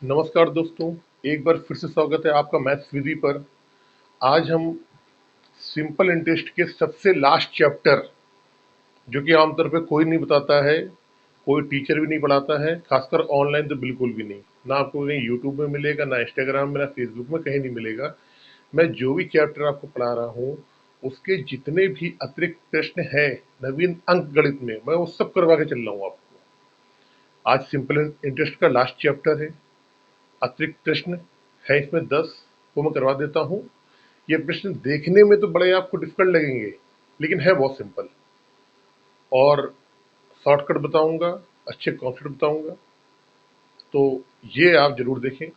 नमस्कार दोस्तों, एक बार फिर से स्वागत है आपका मैथ्स विधि पर। आज हम सिंपल इंटरेस्ट के सबसे लास्ट चैप्टर, जो कि आमतौर पे कोई नहीं बताता है, कोई टीचर भी नहीं पढ़ाता है, खासकर ऑनलाइन तो बिल्कुल भी नहीं। ना आपको कहीं यूट्यूब में मिलेगा, ना इंस्टाग्राम में, ना फेसबुक में, कहीं नहीं मिलेगा। मैं जो भी चैप्टर आपको पढ़ा रहा हूँ, उसके जितने भी अतिरिक्त प्रश्न हैं नवीन अंक गणित में, मैं वो सब करवा के चल रहा हूँ आपको। आज सिंपल इंटरेस्ट का लास्ट चैप्टर है। अतिरिक्त प्रश्न है इसमें 10, वो मैं करवा देता हूँ। ये प्रश्न देखने में तो बड़े आपको डिफिकल्ट लगेंगे, लेकिन है बहुत सिंपल। और शॉर्टकट बताऊंगा, अच्छे कॉन्सेप्ट बताऊंगा, तो ये आप जरूर देखें।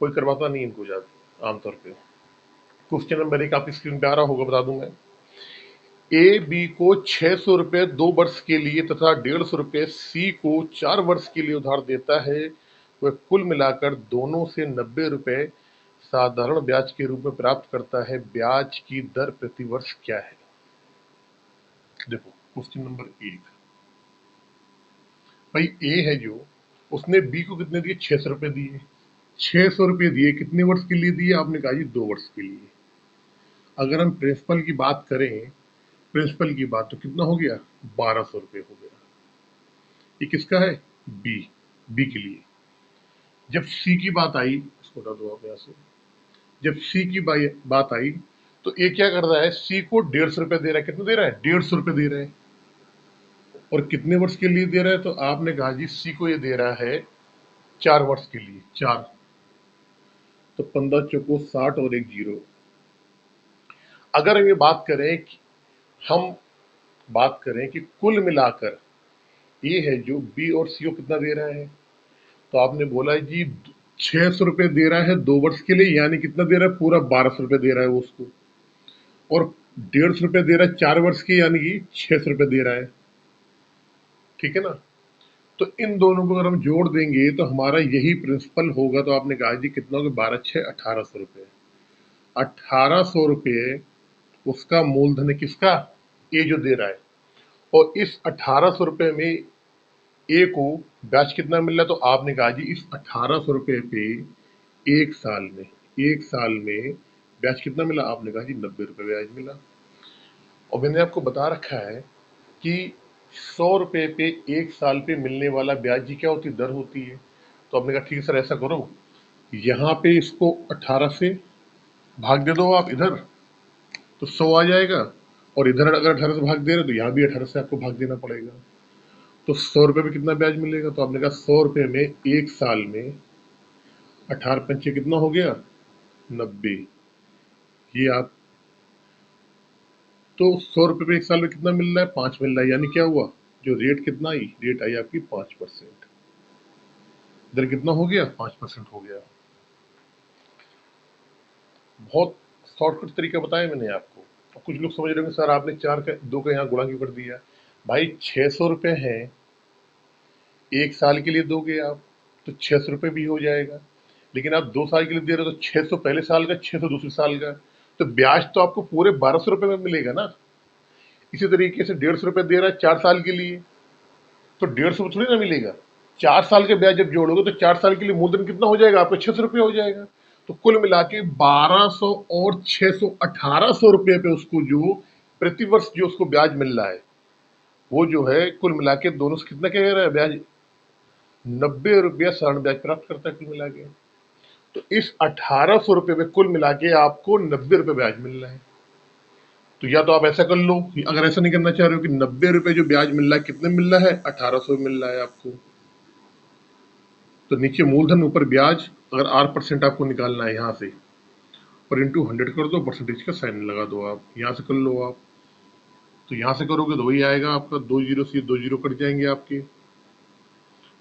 कोई करवाता नहीं इनको ज्यादा आमतौर पे। क्वेश्चन नंबर 1 आपकी स्क्रीन पे आ रहा होगा, बता दूं मैं। ए बी को 600 रुपए 2 वर्ष के लिए तथा 150 रुपए सी को 4 वर्ष के लिए उधार देता है। वह कुल मिलाकर दोनों से 90 रुपए साधारण ब्याज के रूप में प्राप्त करता है। ब्याज की दर प्रति वर्ष क्या है? देखो क्वेश्चन नंबर 1। भाई ए है जो, उसने बी को कितने दिए? 600 रुपए दिए। 600 रुपए दिए, कितने वर्ष के लिए दिए? आपने कहा जी 2 वर्ष के लिए। अगर हम प्रिंसिपल की बात करें, प्रिंसिपल की बात, तो कितना हो गया? 1200 रुपए हो गया। ये किसका है? बी, बी के लिए। जब सी की बात आई, इसको हटा दो आप यहाँ से। जब सी की बात आई, तो ये क्या कर रहा है? सी को 150 रुपए दे रहा है। कितना दे रहा है? 150 रुपए दे रहा है। और कितने वर्ष के लिए दे रहा है? तो आपने कहा जी सी को ये दे रहा है 4 वर्ष के लिए। 4 तो 15 चौको 60 और एक जीरो। अगर हम ये बात करें कि हम बात करें कि कुल मिलाकर ये है जो बी और सी को कितना दे रहा है, तो आपने बोला जी 600 रुपए दे रहा है 2 वर्ष के लिए, यानी कितना दे रहा है? पूरा 1200 रुपए दे रहा है वो उसको। और 150 रुपए दे रहा है 4 वर्ष के, यानी कि 600 रुपए दे रहा है। ठीक है ना? तो इन दोनों को अगर हम जोड़ देंगे तो हमारा यही प्रिंसिपल होगा। तो आपने कहा जी कितना होगा? 12 6 1800 रुपए। 1800 रुपए उसका मूलधन है। किसका? ए जो दे रहा है। और इस 1800 रुपए में ए को ब्याज कितना मिल रहा है? तो आपने कहा जी इस 1800 रुपए पे एक साल में ब्याज कितना मिला? आपने कहा जी 90 रुपए ब्याज मिला। और मैंने आपको बता रखा है कि 100 रुपए पे एक साल पे मिलने वाला ब्याज जी क्या होती? दर होती है। तो आपने कहा ठीक है सर, ऐसा करो, यहाँ पे इसको 18 से भाग दे दो आप इधर, तो 100 आ जाएगा। और इधर अगर 18 से भाग दे रहे हो तो यहाँ भी 18 से आपको भाग देना पड़ेगा। तो 100 रुपए में कितना ब्याज मिलेगा? तो आपने कहा 100 रुपए में एक साल में 18 पंचे कितना हो गया? 90। ये आप, तो 100 रुपए में एक साल में कितना मिल रहा है? 5 मिल रहा है। यानी क्या हुआ? जो रेट कितना आई? रेट आई आपकी 5%। इधर कितना हो गया? 5% हो गया। बहुत शॉर्टकट तरीका बताया मैंने आपको। अब कुछ लोग समझ रहे होंगे सर आपने 4 का 2 का यहाँ गुणा क्यों कर दिया? भाई 600 रुपए है, एक साल के लिए दोगे आप तो 600 रुपए भी हो जाएगा। लेकिन आप 2 साल के लिए दे रहे हो तो 600 पहले साल का, 600 दूसरे साल का। तो ब्याज तो आपको पूरे 1200 रुपए में मिलेगा ना। इसी तरीके से 150 रुपए दे रहा है 4 साल के लिए, तो 150 थोड़ी ना मिलेगा। 4 साल के ब्याज जब जोड़ोगे तो 4 साल के लिए मूलधन कितना हो जाएगा आपका? 600 रुपये हो जाएगा। तो कुल मिला के 1200 और 600 1800 रुपये पे उसको जो प्रति वर्ष जो उसको ब्याज मिल रहा है, वो जो है कुल मिला के दोनों से कितना कह रहा है ब्याज? 90 रुपया साधारण ब्याज प्राप्त करता है कुल मिला के। तो इस 1800 रुपये में कुल मिला के आपको 90 रुपये ब्याज मिल रहा है। तो या तो आप ऐसा कर लो, अगर ऐसा नहीं करना चाह रहे हो कि 90 रुपये जो ब्याज मिल रहा है कितने मिल रहा है? 1800 मिल रहा है आपको। तो नीचे मूलधन ऊपर ब्याज, अगर R% आपको निकालना है यहाँ से, और इंटू 100 कर दो, परसेंटेज का साइन लगा दो। आप यहाँ से कर लो आप, तो यहाँ से करोगे तो वही आएगा आपका। 2 जीरो से 2 जीरो कट जाएंगे आपके।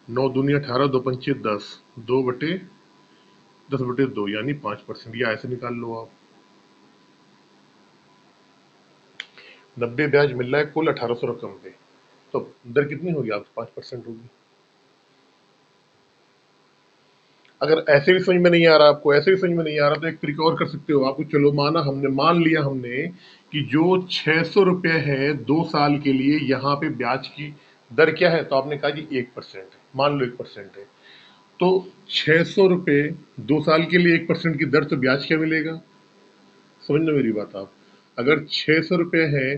9 दूनी 18, 2 पंचे 10, 2/10/2 यानी 5%। या ऐसे निकाल लो आप। 90 ब्याज मिल रहा है कुल 1800 रकम पे, तो दर कितनी होगी आपकी? 5% होगी। अगर ऐसे भी समझ में नहीं आ रहा आपको, ऐसे भी समझ में नहीं आ रहा, तो एक तरीका और कर सकते हो आपको। चलो मान लिया हमने कि जो 600 रुपये है 2 साल के लिए, यहाँ पे ब्याज की दर क्या है? तो आपने कहा जी 1% है, मान लो 1% है। तो 600 रुपये 2 साल के लिए 1% की दर, तो ब्याज क्या मिलेगा? समझ लो मेरी बात आप। अगर 600 रुपये है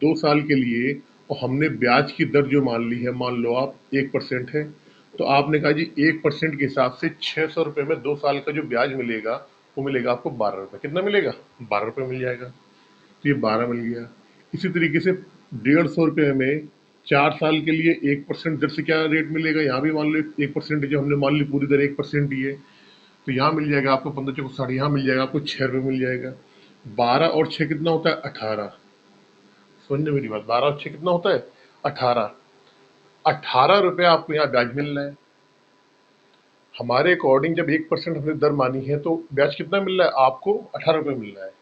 2 साल के लिए और हमने ब्याज की दर जो मान ली है, मान लो आप 1% है, तो आपने कहा जी 1% के हिसाब से 600 रुपये में 2 साल का जो ब्याज मिलेगा वो मिलेगा आपको 12 रुपये। कितना मिलेगा? 12 रुपये मिल जाएगा। तो ये 12 मिल गया। इसी तरीके से 150 रुपये में 4 साल के लिए 1% दर से क्या रेट मिलेगा? यहाँ भी मान लो 1% जो हमने मान ली पूरी दर 1% ही है, तो यहाँ मिल जाएगा आपको 15 चौको 60, यहाँ मिल जाएगा आपको 6 रुपये मिल जाएगा। 12 और 6 कितना होता है? 18। समझे मेरी बात? 12 और 6 कितना होता है? 18। 18 रुपये आपको यहाँ ब्याज मिल रहा है। हमारे अकॉर्डिंग जब 1% हमने दर मानी है तो ब्याज कितना मिल रहा है आपको? 18 रुपये मिल रहा है।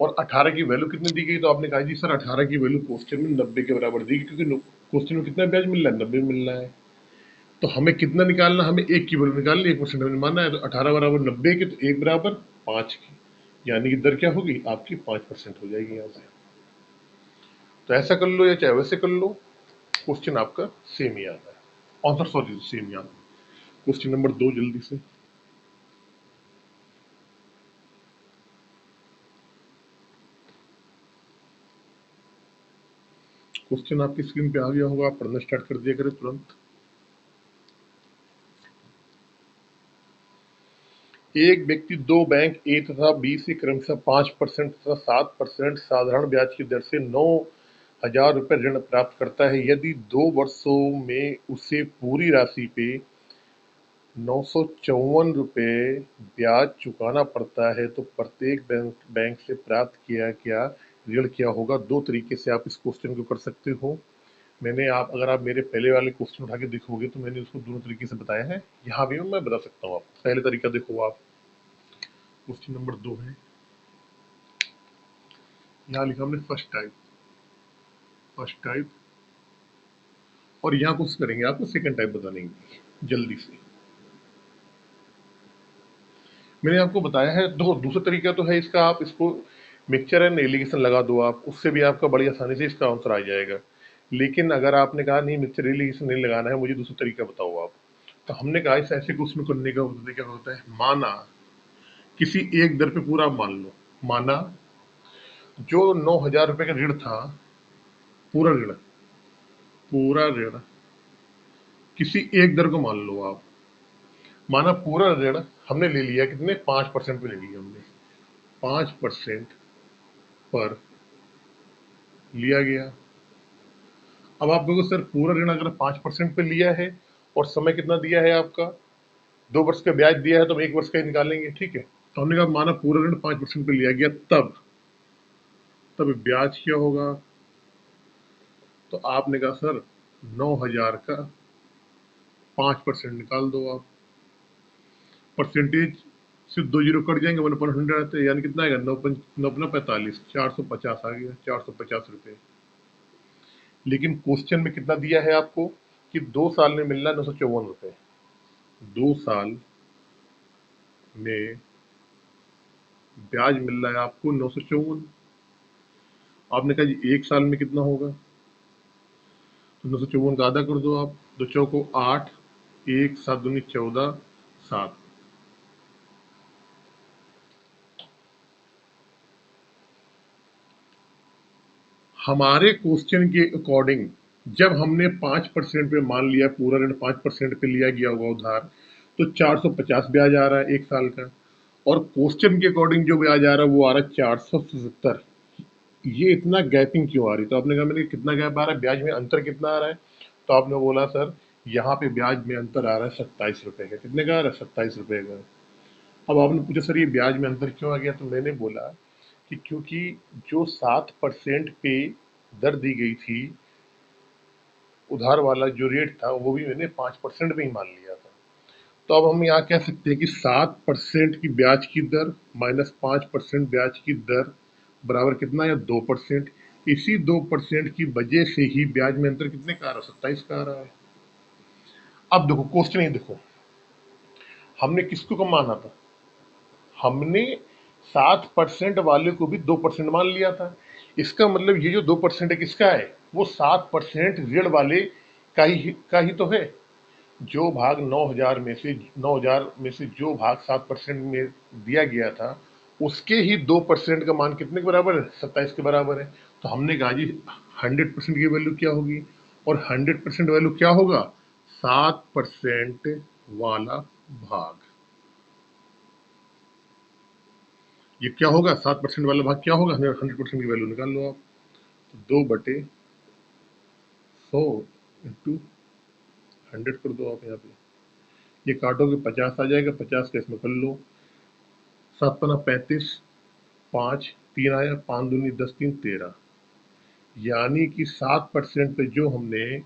और 18 की वैल्यू कितनी दी गई? तो आपने कहा जी सर 18 की वैल्यू क्वेश्चन में 90 के बराबर दी गई, क्योंकि क्वेश्चन में कितना ब्याज मिल रहा है? 90 मिल रहा है। तो हमें कितना निकालना? हमें 1 की वैल्यू निकालनी, 1% हमने माना है, तो 18 बराबर 90 के, तो 1 बराबर 5 की, यानी कि दर क्या होगी आपकी? 5% हो जाएगी यहाँ से। तो ऐसा कर लो या चाहे वैसे कर लो, क्वेश्चन आपका सेम ही आता है, आंसर सॉरी सेम ही आता है। क्वेश्चन नंबर 2 जल्दी से। क्वेश्चन आपकी स्क्रीन पे आ गया होगा, आप पढ़ना स्टार्ट कर दिया करें तुरंत। एक व्यक्ति दो बैंक ए तथा बी से क्रमशः 5% तथा 7% साधारण ब्याज की दर से 9,000 रुपये ऋण प्राप्त करता है। यदि 2 वर्षों में उसे पूरी राशि पे 954 रुपये ब्याज चुकाना पड़ता है, तो प्रत्येक बैंक से प्राप्त किया क्या ऋण क्या होगा? दो तरीके से आप इस क्वेश्चन को कर सकते हो। मैंने अगर आप मेरे पहले वाले क्वेश्चन उठा के देखोगे तो मैंने उसको दोनों तरीके से बताया है, यहाँ भी मैं बता सकता हूँ आपको। पहले तरीका देखो आप, क्वेश्चन नंबर 2 है, यहाँ लिखा हमने फर्स्ट टाइप, और यहाँ कुछ करेंगे आपको सेकंड टाइप बताने की जल्दी से। मैंने आपको बताया है, दो दूसरा तरीका तो है इसका, आप इसको मिक्सचर एंड एलिगेशन लगा दो आप, उससे भी आपका बड़ी आसानी से इसका आंसर आ जाएगा। लेकिन अगर आपने कहा नहीं मिक्सचर एलिगेशन नहीं लगाना है, मुझे दूसरा तरीका बताओ आप, तो हमने कहा इस ऐसे क्वेश्चन करने का तरीका होता है, माना किसी एक दर पे पूरा मान लो, माना जो 9,000 रुपये का ऋण था, पूरा ऋण, पूरा ऋण किसी एक दर को मान लो आप, माना पूरा ऋण हमने ले लिया कितने? 5% पे ले लिया हमने, 5% पर लिया गया। अब आप देखो सर, पूरा ऋण अगर 5% पे लिया है और समय कितना दिया है आपका? 2 वर्ष का ब्याज दिया है, तो हम 1 वर्ष का ही निकालेंगे, ठीक है। तो हमने कहा माना पूरा ऋण 5% पे लिया गया, तब ब्याज क्या होगा? तो आपने कहा सर 9,000 का 5% निकाल दो आप, परसेंटेज से 2 जीरो कट जाएंगे, 1/100 आते हैं, यानी कितना आएगा? 9×9=45, 450 आ गया, 450 रुपये। लेकिन क्वेश्चन में कितना दिया है आपको कि 2 साल में मिल रहा है 954 रुपये, 2 साल में ब्याज मिल रहा है आपको 954। आपने कहा जी 1 साल में कितना होगा? तो 954 का आधा कर दो आप, 2 चौको 8, 1 7 दूनी 14, 7। हमारे क्वेश्चन के अकॉर्डिंग जब हमने 5% पे मान लिया, पूरा ऋण 5% पे लिया गया होगा उधार, तो 450 ब्याज आ रहा है 1 साल का, और क्वेश्चन के अकॉर्डिंग जो ब्याज आ रहा है वो आ रहा है 477। ये इतना गैपिंग क्यों आ रही? तो आपने कहा मैंने कितना गैप आ रहा है, ब्याज में अंतर कितना आ रहा है? तो आपने बोला सर यहाँ पे ब्याज में अंतर आ रहा है 27 रुपये का। कितने का आ रहा है? 27 रुपये का। अब आपने पूछा सर ये ब्याज में अंतर क्यों आ गया? तो मैंने बोला कि क्योंकि जो 7% पे दर दी गई थी, उधार वाला जो रेट था वो भी मैंने 5% में ही मान लिया था। तो अब हम यहाँ कह सकते हैं कि 7% की ब्याज की दर माइनस 5% ब्याज की दर बराबर कितना है? 2%। इसी 2% की वजह से ही ब्याज में अंतर कितने का आ रहा है? 27 का आ रहा है। अब देखो क्वेश्चन ही देखो, हमने किसको कम माना था? हमने 7% वाले को भी 2% मान लिया था। इसका मतलब ये जो 2% है किसका है? वो 7% ऋण वाले का ही तो है। जो भाग 9,000 में से जो भाग 7% में दिया गया था, उसके ही 2% का मान कितने के बराबर है? 27 के बराबर है। तो हमने कहा जी 100% की वैल्यू क्या होगी, और 100% वैल्यू क्या होगा? 7% वाला भाग। ये क्या होगा? 7% वाला भाग क्या होगा? 100% की वैल्यू निकाल लो आप। तो 2/100 इंटू 100 कर दो आप यहाँ पे। ये काटोगे 50 आ जाएगा, 50 का इसमें कर लो। 7×5 = 35, 5 3 आया, 5 दूनी 10, 3 13। यानी कि 7% पे जो हमने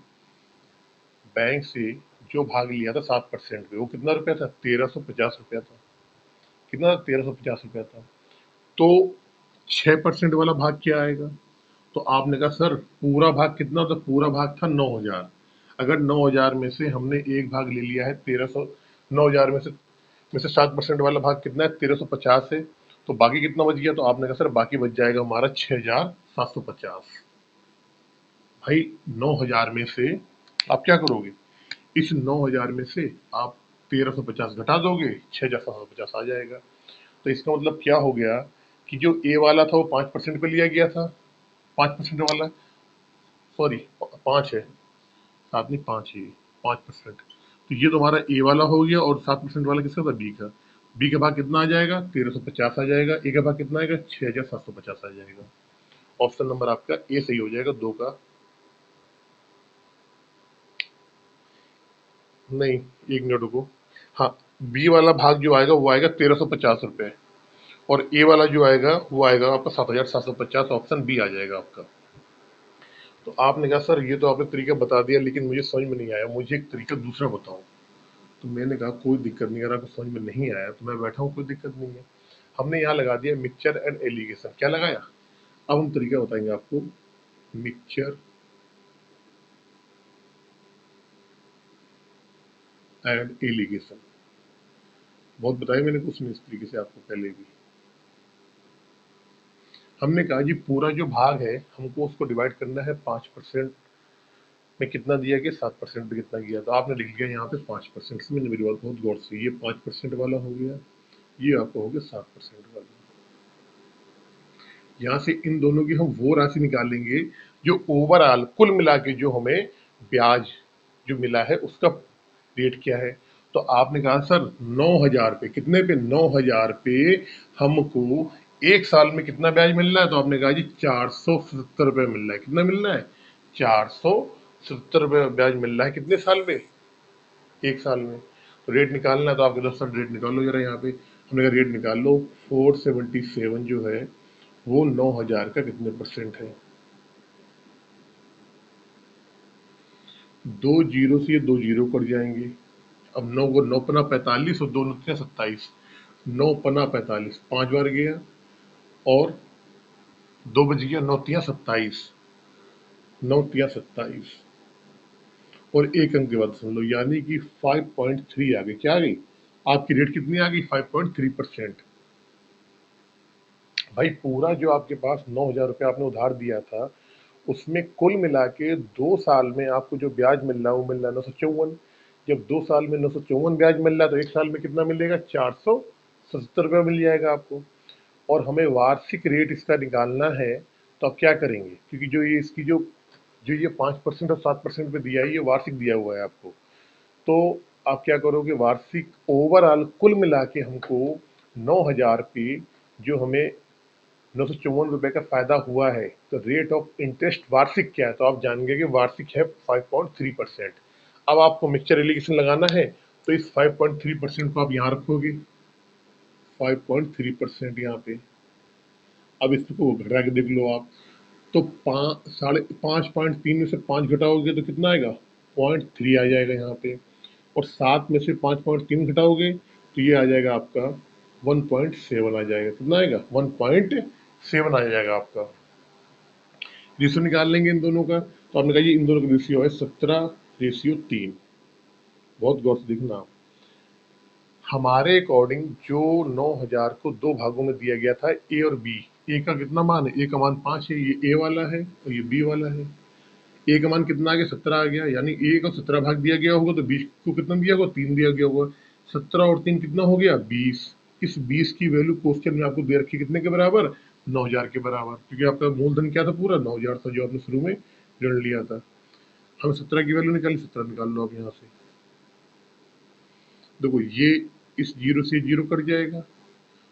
बैंक से जो भाग लिया था 7% पे, वो कितना रुपया था? 1350 रुपया था। कितना? 1350 रुपया था। तो 6% वाला भाग क्या आएगा? तो आपने कहा सर पूरा भाग कितना था? पूरा भाग था 9,000। अगर 9,000 में से हमने एक भाग ले लिया है 1300, 9,000 में से 7% वाला भाग कितना है? 1350 है। तो बाकी कितना बच गया? तो आपने कहा सर बाकी बच जाएगा हमारा 6,750। भाई 9,000 में से आप क्या करोगे? इस 9,000 में से आप 1350 घटा दोगे, 6,750 आ जाएगा। तो इसका मतलब क्या हो गया कि जो ए वाला था वो 5% पे लिया गया था, 5% वाला, सॉरी 5 है, 7 नहीं 5 है, 5%। तो ये तुम्हारा ए वाला हो गया, और 7% वाला किसका था? बी का। बी का भाग कितना आ जाएगा? 1350 आ जाएगा। ए का भाग कितना आएगा? 6,750 आ जाएगा। ऑप्शन नंबर आपका ए सही हो जाएगा, 2 का। नहीं, 1 मिनट रुको। हाँ, बी वाला भाग जो आएगा वो आएगा 1350 रुपये, और ए वाला जो आएगा वो आएगा आपका 7,750। ऑप्शन बी आ जाएगा आपका। तो आपने कहा सर ये तो आपने तरीका बता दिया, लेकिन मुझे समझ में नहीं आया, मुझे एक तरीका दूसरा बताओ। तो मैंने कहा कोई दिक्कत नहीं, अगर आपको समझ में नहीं आया तो मैं बैठा हूँ, कोई दिक्कत नहीं है। हमने यहाँ लगा दिया मिक्सचर एंड एलिगेशन। क्या लगाया? अब हम तरीका बताएंगे आपको। मिक्सचर एंड एलिगेशन बहुत बताया मैंने कुछ नहीं इस तरीके से आपको पहले भी। हमने कहा जी पूरा जो भाग है हमको उसको डिवाइड करना है 5% में। कितना दिया गया? 7% में कितना गया? तो आपने लिख लिया यहाँ पे 5%। इसमें मेरी बात बहुत गौर से, ये 5% वाला हो गया, ये आपका हो गया 7% वाला। यहाँ से इन दोनों की हम वो राशि निकालेंगे जो ओवरऑल कुल मिला के जो हमें ब्याज जो मिला है उसका रेट क्या है। तो आपने कहा सर 9,000 पे, कितने पे? 9,000 पे हमको एक साल में कितना ब्याज मिल रहा है? तो आपने कहा जी 470 रुपये मिल रहा है। कितना मिल रहा है? 470 रुपये ब्याज मिल रहा है। कितने साल में? एक साल में। तो रेट निकालना है तो आपके दोस्त रेट निकाल लो जरा यहाँ पे। हमने कहा रेट निकाल लो। 477 जो है वो 9,000 का कितने परसेंट है? 2 जीरो से ये 2 जीरो कट जाएंगे। अब 9 को 9×5 = 45 और 2×9 = 27। 9×5 = 5 बार गया, और 2 बच गया, 9×3 = 27। 9×3 = 27, और एक अंक के बाद सुन लो, यानी कि 5.3 आ गई। क्या आ गई? आपकी रेट कितनी आ गई? 5.3%। भाई पूरा जो आपके पास 9,000 रुपये आपने उधार दिया था, उसमें कुल मिला के 2 साल में आपको जो ब्याज मिल रहा है वो मिल रहा है 954। जब 2 साल में 954 ब्याज मिल रहा है तो एक साल में कितना मिलेगा? 470 रुपये मिल जाएगा आपको। और हमें वार्षिक रेट इसका निकालना है। तो आप क्या करेंगे? क्योंकि जो ये इसकी जो ये 5% और 7% पे दिया है, ये वार्षिक दिया हुआ है आपको। तो आप क्या करोगे? वार्षिक ओवरऑल कुल मिला के हमको 9,000 पे जो हमें 954 रुपये का फायदा हुआ है, तो रेट ऑफ इंटरेस्ट वार्षिक क्या है? तो आप जानेंगे कि वार्षिक है 5.3%। अब आपको मिक्सचर एलिगेशन लगाना है, तो इस 5.3% को आप यहाँ रखोगे, 5.3% यहाँ पे। अब इसको घटा के देख लो आप। तो 5.3 में से 5 घटाओगे तो कितना आएगा? 0.3 आ जाएगा यहाँ पे। और 7 में से 5.3 घटाओगे तो ये आ जाएगा आपका 1.7 आ जाएगा। कितना आएगा? 1.7 आ जाएगा आपका। रेशियो निकाल लेंगे इन दोनों का। तो आपने कहा ये इन दोनों का रेशियो है 17:3। बहुत गौर से देखना आप। हमारे अकॉर्डिंग जो 9,000 को दो भागों में दिया गया था, ए और बी। ए का कितना मान है? ए का मान 5 है, ये ए वाला है और ये बी वाला है। ए का मान कितना आ गया, 17 आ गया, यानी ए को 17 भाग दिया गया होगा तो 20 को कितना दिया होगा, 3 दिया गया होगा। 17 और 3 कितना हो गया, 20। इस 20 की वैल्यू क्वेश्चन में आपको दे रखी कितने के बराबर, 9000 के बराबर, क्योंकि आपका मूलधन क्या था, पूरा 9000 था जो आपने शुरू में ऋण लिया था। हमें 17 की वैल्यू निकाली, 17 निकाल लो आप यहाँ से। देखो ये इस जीरो से जीरो कट जाएगा,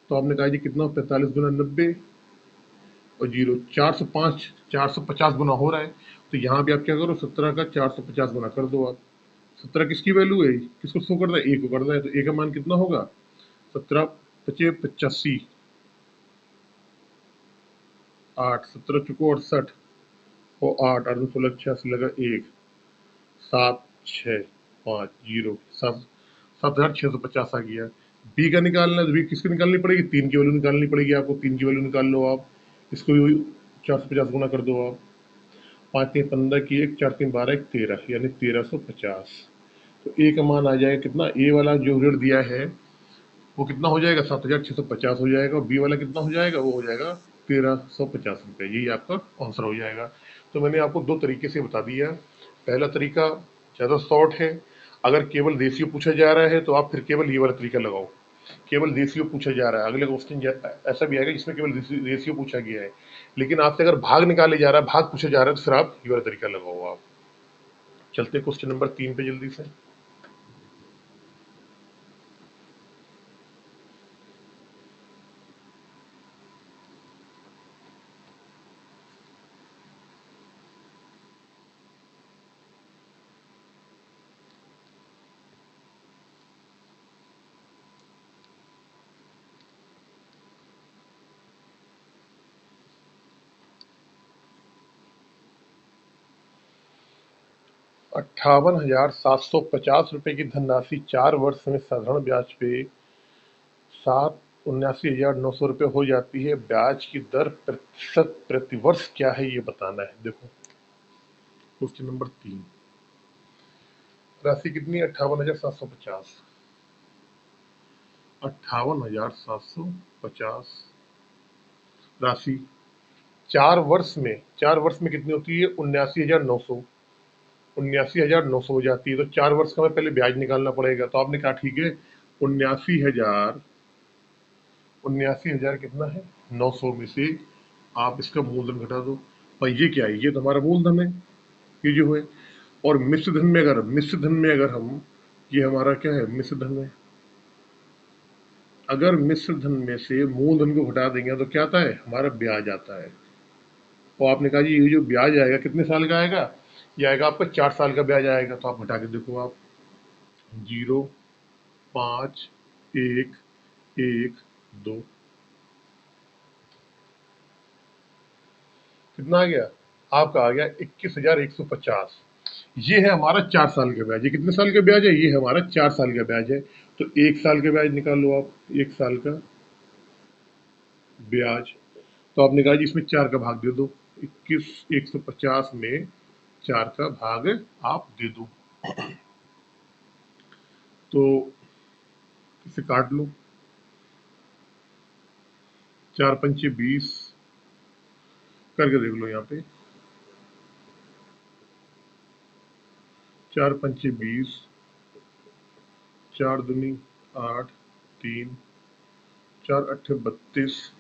तो आपने कहा जी कितना, 45 गुना 90 और जीरो 405, 450 गुना हो रहा है। तो यहाँ भी आप क्या करो, 17 का 450 गुना कर दो आप। 17 किसकी वैल्यू है, किसको शो करता है, ए को करता है, तो ए का मान कितना होगा, 17 पचे 85, 8 17 चुको 68 और 8 8 16 86 लगा 1 7 6 5 0 7 7650 आ गया। बी का निकालना है तो बी किसकी निकालनी पड़ेगी, 3 की वैल्यू निकालनी पड़ेगी आपको, 3 की वैल्यू निकाल लो आप। इसको 450 गुना कर दो आप, 5 3 15 की 1 4 3 12 1 13, यानी 1350। तो ए का मान आ जाएगा कितना, ए वाला जो ऋण दिया है वो कितना हो जाएगा, 7650 हो जाएगा, और बी वाला कितना हो जाएगा, वो हो जाएगा 1350 रुपये। यही आपका आंसर हो जाएगा। तो मैंने आपको दो तरीके से बता दिया। पहला तरीका ज़्यादा शॉर्ट है, अगर केवल रेशियो पूछा जा रहा है तो आप फिर केवल ये वाला तरीका लगाओ, केवल रेशियो पूछा जा रहा है। अगले क्वेश्चन ऐसा भी आएगा जिसमें केवल रेशियो पूछा गया है, लेकिन आपसे अगर भाग निकाले जा रहा है, भाग पूछा जा रहा है, तो फिर आप ये वाला तरीका लगाओ आप। चलते क्वेश्चन नंबर 3 पे जल्दी से। 58,750 रुपये की धनराशि 4 वर्ष में साधारण ब्याज पे 79,900 रुपये हो जाती है। ब्याज की दर प्रतिशत प्रति वर्ष क्या है, ये बताना है। देखो क्वेश्चन नंबर 3, राशि कितनी, 58,750, 58,750 राशि 4 वर्ष में कितनी होती है, 79,900, 79,900 हो जाती है। तो 4 वर्ष का हमें पहले ब्याज निकालना पड़ेगा। तो आपने कहा ठीक है, 79,000, 79,000 कितना है, 900 में से आप इसका मूलधन घटा दो। पर ये क्या है, ये तो हमारा मूलधन है, ये जो है। और मिश्र धन में अगर हम, ये हमारा क्या है, मिश्र धन में, अगर मिश्र धन में से मूलधन को घटा देंगे तो क्या आता है, हमारा ब्याज आता है। और आपने कहा जी ये जो ब्याज आएगा कितने साल का आएगा, ये आएगा आपका 4 साल का ब्याज आएगा। तो आप घटा के देखो आप, 0 5 1 1 2, कितना आ गया, आपका आ गया 21,150। ये है हमारा 4 साल का ब्याज। ये कितने साल का ब्याज है, ये हमारा 4 साल का ब्याज है। तो 1 साल का ब्याज निकाल लो आप, 1 साल का ब्याज। तो आपने कहा जी इसमें 4 का भाग दे दो, 21,150 में 4 का भाग आप दे दो। तो इसे काट लो, 4 पंचे 20 करके देख लो यहाँ पे, 4 पंचे 20, 4 दूनी 8, 3 4 अट्ठे 32,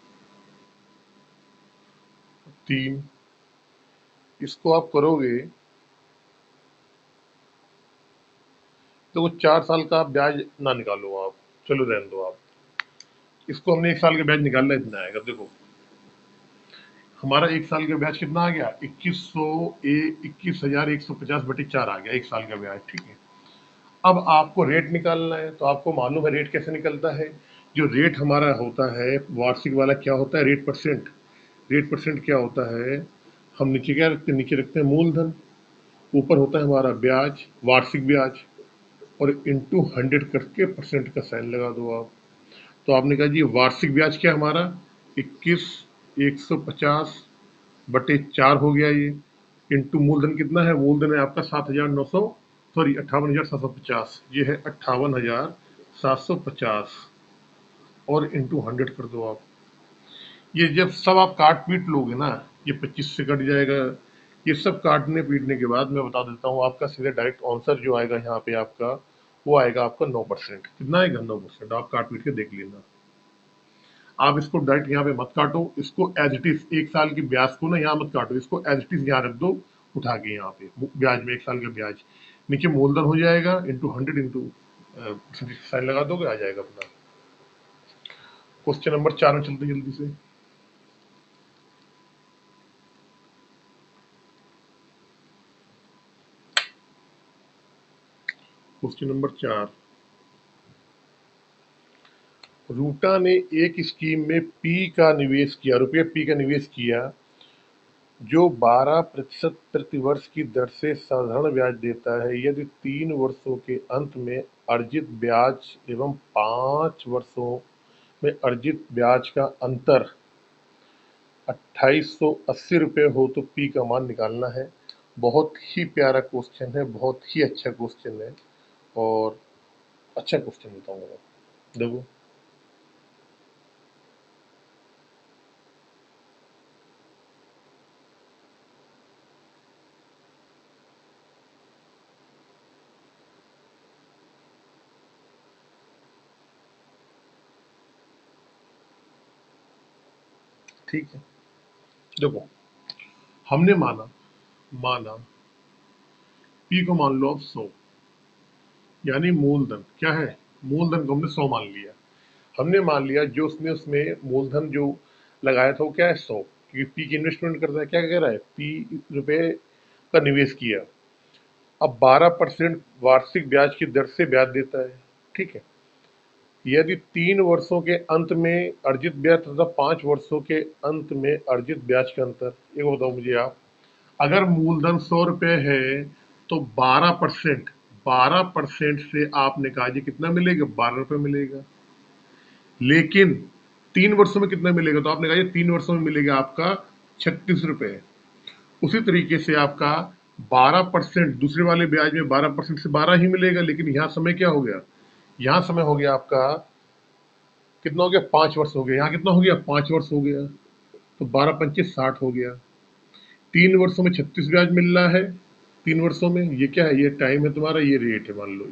3, इसको आप करोगे तो वो 4 साल का ब्याज ना निकालो आप, चलो रहने दो आप। इसको हमने 1 साल का ब्याज निकालना, इतना आएगा। देखो हमारा 1 साल का ब्याज कितना आ गया, 21,150 आ गया 1 साल का ब्याज, ठीक है। अब आपको रेट निकालना है, तो आपको मालूम है रेट कैसे निकलता है। जो रेट हमारा होता है वार्षिक वाला, क्या होता है, रेट परसेंट। रेट परसेंट क्या होता है, हम नीचे क्या रखते हैं, नीचे रखते हैं मूलधन, ऊपर होता है हमारा ब्याज, वार्षिक ब्याज, और इंटू 100 करके परसेंट का साइन लगा दो आप। तो आपने कहा जी वार्षिक ब्याज क्या हमारा, 21,150 बटे 4 हो गया ये, इंटू मूलधन कितना है, मूलधन है आपका 7,900, सॉरी 58,750, ये है 58,750, और इंटू 100 कर दो आप। ये जब सब आप काट पीट लोगे ना, ये 25 से कट जाएगा, ये सब काटने पीटने के बाद मैं बता देता हूँ आपका सीधे डायरेक्ट आंसर जो आएगा यहाँ पे आपका, वो आएगा आपका 9%। कितना आएगा? 9%। आप काट पीट के देख लेना। आप इसको डायरेक्ट यहाँ पे मत काटो, इसको एज इट इज 1 साल की ब्याज को ना यहाँ मत काटो, इसको एज इट इज यहाँ रख दो उठा के यहाँ पे ब्याज में 1 साल का ब्याज नीचे मूलधन हो जाएगा इंटू 100 इंटू साइन लगा दोगे, आ जाएगा अपना। क्वेश्चन नंबर 4 में चलते जल्दी से। क्वेश्चन नंबर 4, रूटा ने एक स्कीम में पी का निवेश किया, रुपये पी का निवेश किया, जो 12% प्रति वर्ष की दर से साधारण ब्याज देता है। यदि 3 वर्षों के अंत में अर्जित ब्याज एवं 5 वर्षों में अर्जित ब्याज का अंतर 2880 रुपये हो तो पी का मान निकालना है। बहुत ही प्यारा क्वेश्चन है, बहुत ही अच्छा क्वेश्चन है और अच्छा क्वेश्चन बताऊंगा। देखो ठीक है, देखो हमने माना माना पी को मान लो अब 100, यानी मूलधन क्या है, मूलधन को हमने 100 मान लिया। हमने मान लिया जो उसने उसमें मूलधन जो लगाया था वो क्या है 100, क्योंकि पी की इन्वेस्टमेंट करता है, क्या कह रहा है, पी रुपए का निवेश किया। अब 12% वार्षिक ब्याज की दर से ब्याज देता है, ठीक है। यदि 3 वर्षों के अंत में अर्जित ब्याज तथा 5 वर्षों के अंत में अर्जित ब्याज का अंतर, ये बताओ मुझे आप, अगर मूलधन 100 रुपये है तो 12% से आपने कहा जी कितना मिलेगा, 12 रुपये मिलेगा। लेकिन 3 वर्षों में कितना मिलेगा, तो आपने कहा ये 3 वर्षों में मिलेगा आपका 36 रुपये। उसी तरीके से आपका 12% दूसरे वाले ब्याज में 12% से 12 ही मिलेगा, लेकिन यहाँ समय क्या हो गया, यहाँ समय हो गया आपका कितना हो गया, 5 वर्ष हो गया। यहाँ कितना हो गया, 5 वर्ष हो गया, तो 12×5 = 60 हो गया। 3 वर्षों में 36 ब्याज मिल रहा है, 3 वर्षों में, ये क्या है, ये टाइम है तुम्हारा, ये रेट है, मान लो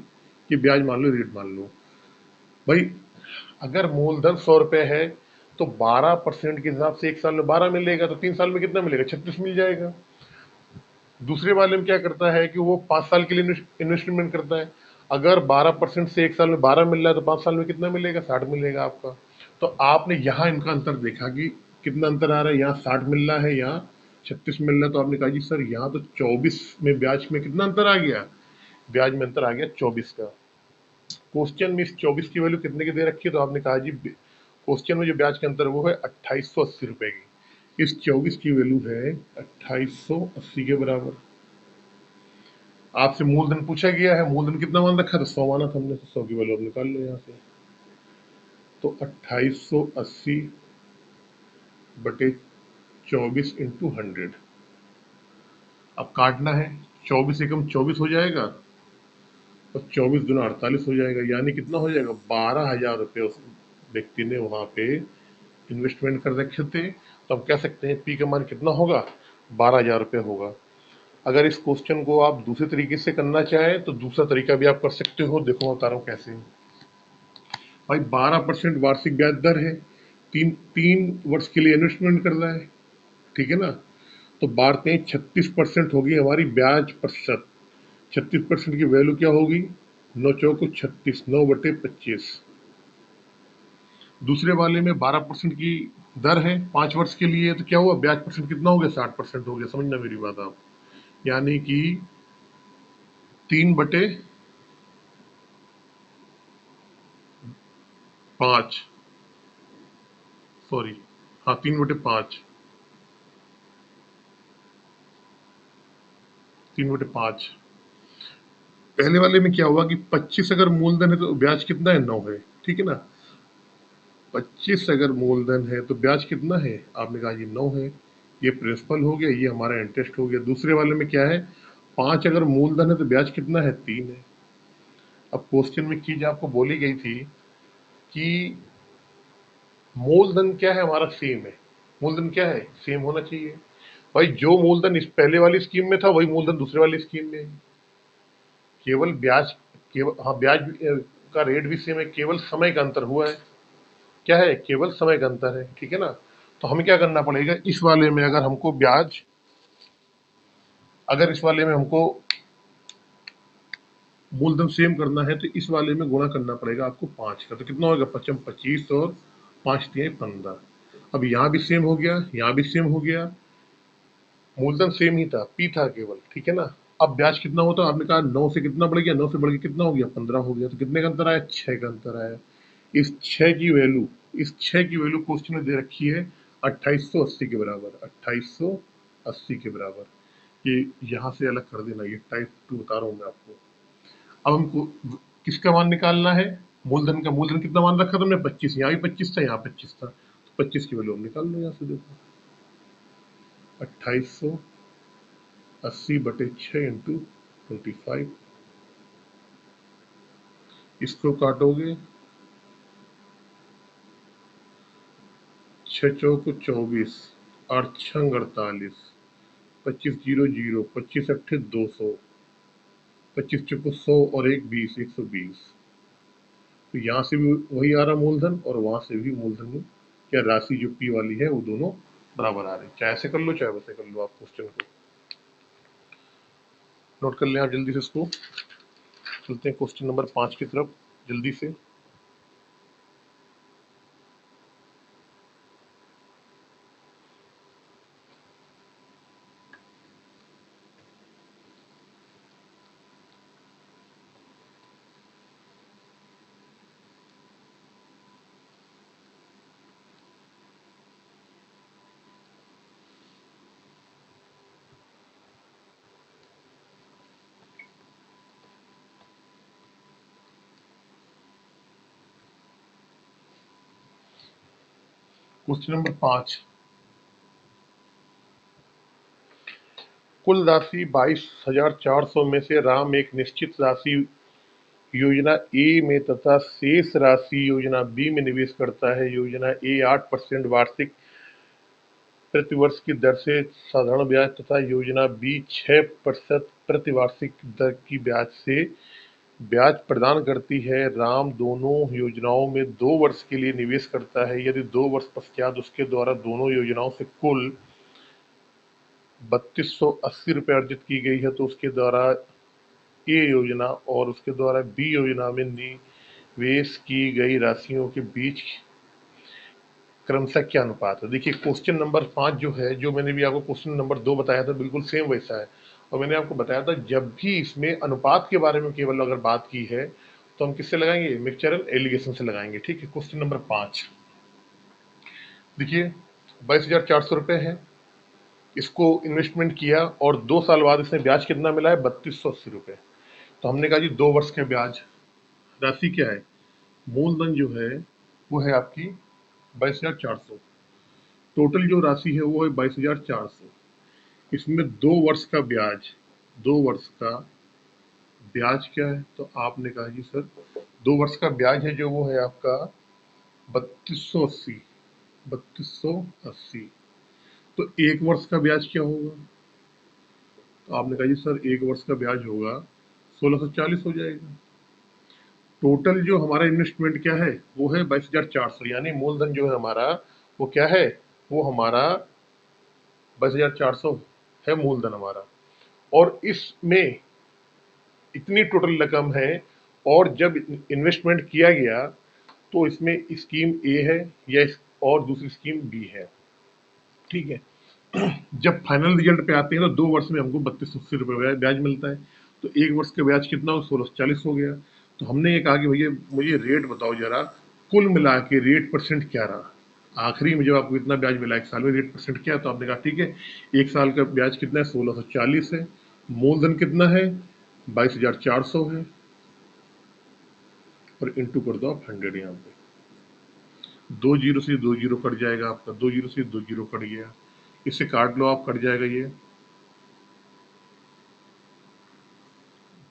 ये ब्याज मान लो, रेट मान लो भाई। अगर मूलधन 100 रुपये है तो 12% के हिसाब से 1 साल में 12 मिलेगा, तो 3 साल में कितना मिलेगा, 36 मिल जाएगा। दूसरे वाले में क्या करता है कि वो 5 साल के लिए इन्वेस्टमेंट करता है। अगर 12% से 1 साल में 12 मिल रहा है तो 5 साल में कितना मिलेगा, 60 मिलेगा आपका। तो आपने यहाँ इनका अंतर देखा कि कितना अंतर आ रहा है, यहाँ 60 मिल रहा है, यहाँ 36 मिल रहा है। तो आपने कहा जी सर यहाँ तो 24 में ब्याज में कितना अंतर आ गया, ब्याज में अंतर आ गया 24 का। क्वेश्चन में इस 24 की वैल्यू कितने की दे रखी है, तो आपने कहा जी क्वेश्चन में जो ब्याज का अंतर है वो है 2880 रुपये की। इस 24 की वैल्यू है 2880 के बराबर। आपसे मूलधन पूछा गया है, मूलधन कितना मान रखा था, 100 माना था हमने, 100 की वैल्यू अब निकाल लो यहाँ से। तो 2880 बटे 24 इंटू 100, अब काटना है, 24 एकम 24 हो जाएगा और 24 दूना 48 हो जाएगा, यानी कितना हो जाएगा, 12,000 रुपये उस व्यक्ति ने वहां पे इन्वेस्टमेंट कर रखे थे। तो हम कह सकते हैं पी का मान कितना होगा, 12,000 रुपये होगा। अगर इस क्वेश्चन को आप दूसरे तरीके से करना चाहें तो दूसरा तरीका भी आप कर सकते हो, देखो मैं बता रहा हूँ कैसे। भाई 12% वार्षिक ब्याज दर है, तीन तीन वर्ष के लिए इन्वेस्टमेंट कर रहा है, ठीक है ना। तो बारते 36% होगी हमारी ब्याज प्रतिशत। 36% की वैल्यू क्या होगी, 9×4 = 36, 9/25। दूसरे वाले में 12% की दर है 5 वर्ष के लिए, तो क्या हुआ, ब्याज परसेंट कितना हो गया, 60% हो गया। समझना मेरी बात आप, यानी कि 3/5, सॉरी, हाँ 3/5, 3/5। पहले वाले में क्या हुआ कि 25 अगर मूलधन है तो ब्याज कितना है, 9 है, ठीक है ना। 25 अगर मूलधन है तो ब्याज कितना है, आपने कहा जी 9 है। ये प्रिंसिपल हो गया, ये हमारा इंटरेस्ट हो गया। दूसरे वाले में क्या है, 5 अगर मूलधन है तो ब्याज कितना है, 3 है। अब क्वेश्चन में चीज आपको बोली गई थी कि मूलधन क्या है हमारा, सेम है। मूलधन क्या है, सेम होना चाहिए। भाई जो मूलधन इस पहले वाली स्कीम में था वही मूलधन दूसरे वाली स्कीम में है। केवल ब्याज, केवल हाँ ब्याज का रेट भी सेम है, केवल समय का अंतर हुआ है। क्या है? केवल समय का अंतर है, ठीक है ना। तो हमें क्या करना पड़ेगा इस वाले में, अगर हमको ब्याज, अगर इस वाले में हमको मूलधन सेम करना है तो इस वाले में गुणा करना पड़ेगा आपको 5 का। तो कितना होगा? 25 और 5×3 = 15। अब यहाँ भी सेम हो गया, यहाँ भी सेम हो गया, मूलधन सेम ही था, पी था केवल, ठीक है ना। अब ब्याज कितना होता है? आपने कहा 9 से कितना बढ़ गया, 9 से बढ़ के कितना हो गया? 15 हो गया। तो कितने का अंतर आया? 6 का अंतर आया। इस 6 की वैल्यू, इस 6 की वैल्यू क्वेश्चन में दे रखी है 2880 के बराबर, 2880 के बराबर। ये यहाँ से अलग कर देना, ये टाइप 2 बता रहा हूँ मैं आपको। अब हमको किसका मान निकालना है? मूलधन का। मूलधन कितना मान रखा था हमने? 25। यहाँ भी 25 था, यहाँ 25 था, तो 25 की वैल्यू हम निकाल लो यहाँ से। देखो 2880/6 × 25, इसको काटोगे 6×4 = 24, 8×6 = 48, 25×0 = 0, 25×8 = 200, 25×4 और 1 20, 120। तो यहाँ से भी वही आ रहा मूलधन और वहां से भी मूलधन क्या राशि जो पी वाली है वो दोनों बराबर आ रहे हैं। चाहे ऐसे कर लो चाहे वैसे कर लो, आप क्वेश्चन को नोट कर लें आप जल्दी से इसको। चलते हैं क्वेश्चन नंबर 5 की तरफ जल्दी से। क्वेश्चन नंबर 5, कुल राशि 22,400 में से राम एक निश्चित राशि योजना ए में तथा शेष राशि योजना बी में निवेश करता है। योजना ए 8% वार्षिक प्रतिवर्ष की दर से साधारण ब्याज तथा योजना बी 6% प्रतिवार्षिक दर की ब्याज से ब्याज प्रदान करती है। राम दोनों योजनाओं में 2 वर्ष के लिए निवेश करता है। यदि 2 वर्ष पश्चात उसके द्वारा दोनों योजनाओं से कुल 3280 रुपये अर्जित की गई है तो उसके द्वारा ए योजना और उसके द्वारा बी योजना में निवेश की गई राशियों के बीच क्रमशः क्या अनुपात है। देखिए क्वेश्चन नंबर 5 जो है, जो मैंने भी आपको क्वेश्चन नंबर 2 बताया था, बिल्कुल सेम वैसा है। और मैंने आपको बताया था जब भी इसमें अनुपात के बारे में केवल अगर बात की है तो हम किससे लगाएंगे? मिक्सचर एंड एलिगेशन से लगाएंगे, ठीक है। क्वेश्चन नंबर 5 देखिए 22,400 रुपये है, इसको इन्वेस्टमेंट किया और 2 साल बाद इसमें ब्याज कितना मिला है? 3280 रुपये। तो हमने कहा जी 2 वर्ष का ब्याज, राशि क्या है? मूलधन जो है वो है आपकी 22,400, टोटल जो राशि है वो है 22,400। इसमें 2 वर्ष का ब्याज, 2 वर्ष का ब्याज क्या है? तो आपने कहा जी सर 2 वर्ष का ब्याज है जो वो है आपका 3280, 3280। तो 1 वर्ष का ब्याज क्या होगा? तो आपने कहा जी सर 1 वर्ष का ब्याज होगा 1640 हो जाएगा। टोटल जो हमारा इन्वेस्टमेंट क्या है वो है 22,400, यानी मूलधन जो है हमारा वो क्या है? वो हमारा 22,400 है मूलधन हमारा। और इसमें इतनी टोटल रकम है, और जब इन्वेस्टमेंट किया गया तो इसमें स्कीम ए है या और दूसरी स्कीम बी है, ठीक है। जब फाइनल रिजल्ट पे आते हैं तो 2 वर्ष में हमको 3280 रुपये ब्याज मिलता है। तो 1 वर्ष का ब्याज कितना हो? 1640 हो गया। तो हमने ये कहा कि भैया मुझे रेट बताओ जरा, कुल मिला के रेट परसेंट क्या रहा आखिरी में जब आपको इतना ब्याज मिला 1 साल में, रेट परसेंट क्या है? तो आपने कहा ठीक है 1 साल का ब्याज कितना है? 1640 है। मूलधन कितना है? 22,400 है, और इंटू कर दो आप 100 यहाँ पे। 2 जीरो से 2 जीरो कट जाएगा आपका, 2 जीरो से 2 जीरो कट गया, इसे काट लो आप, कट जाएगा ये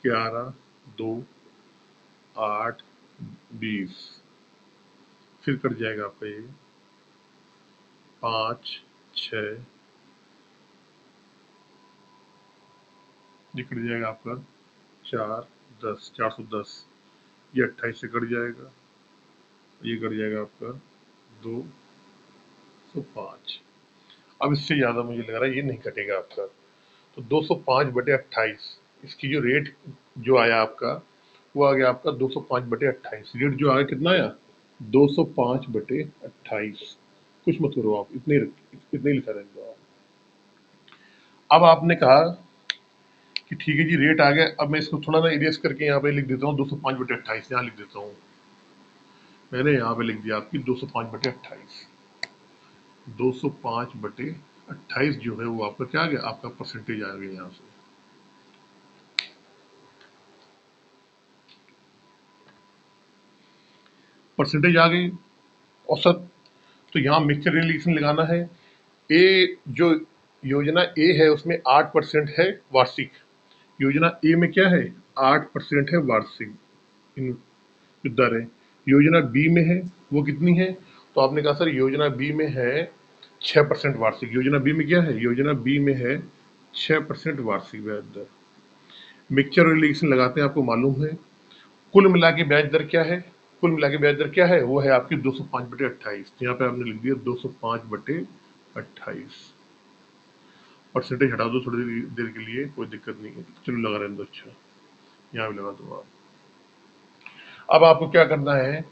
11, 2, 8, 20, फिर कट जाएगा आपका ये 5, 6, ये कट जाएगा आपका 410, 410, ये 28 से कट जाएगा, ये कट जाएगा आपका 205। अब इससे ज़्यादा मुझे लग रहा है ये नहीं कटेगा आपका, तो 205/28 इसकी जो रेट जो आया आपका वो आ गया आपका 205/28। रेट जो आया कितना आया 205/28। कुछ मत करो आप, इतने लिखा रहने दो आप। अब आपने कहा कि ठीक है जी रेट आ गया, अब मैं इसको थोड़ा ना इरेज करके यहाँ पे लिख देता हूँ 205/28, यहाँ लिख देता हूँ। मैंने यहाँ पे लिख दिया आपकी 205/28। 205/28 जो है वो आपका क्या आ गया, आपका परसेंटेज आ गया यहाँ से। परसेंटेज आ गई औसत। तो यहाँ मिक्सचर रिलेशन लगाना है। ए जो योजना ए है उसमें 8% है वार्षिक। योजना ए में क्या है 8% है वार्षिक इन दर है। योजना बी में है वो कितनी है, तो आपने कहा सर योजना बी में है 6% वार्षिक। योजना बी में क्या है, योजना बी में है 6% वार्षिक ब्याज दर। मिक्सचर रिलेशन लगाते हैं, आपको मालूम है कुल मिला के ब्याज दर क्या है, कुल मिला के ब्याज दर क्या है, वो है आपकी 205/28। यहाँ पे आपने लिख दिया 205/28। परसेंटेज हटा दो थोड़ी देर के लिए, कोई दिक्कत नहीं है, चलो लगा रहने दो। अच्छा यहाँ भी लगा दो आप। अब आपको क्या करना है,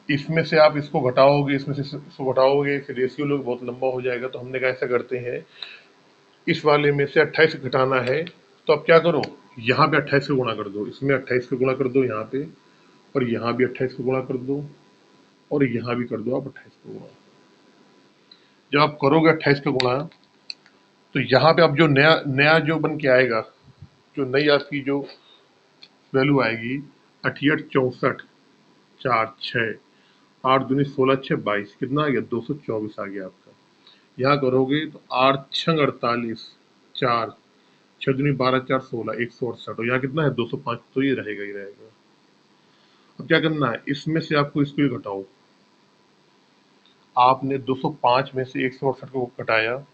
इसमें से आप इसको घटाओगे, इसमें से इसको घटाओगे, फिर रेशियो लोग बहुत लंबा हो जाएगा। तो हमने कहा ऐसा करते हैं, इस वाले में से 28 घटाना है, तो अब क्या करो, यहाँ पे 28 को गुणा कर दो, इसमें 28 को गुणा कर दो यहाँ पे, और यहाँ भी 28 को गुणा कर दो, और यहाँ भी कर दो आप 28 को गुणा। जब आप करोगे 28 का गुणा, तो यहाँ पे अब जो नया नया जो बन के आएगा, जो नई आपकी जो वैल्यू आएगी 68 64 4 6 8 दूनी 16 6 22, कितना आ गया 224 आ गया आपका। यहाँ करोगे तो 8 6 48 4 6 दूनी 12 4 16 168, और यहाँ कितना है 205, तो ये रहेगा ही रहेगा। अब क्या करना है, इसमें से आपको इसको ही घटाओ। आपने 205 में से 168 को घटाया,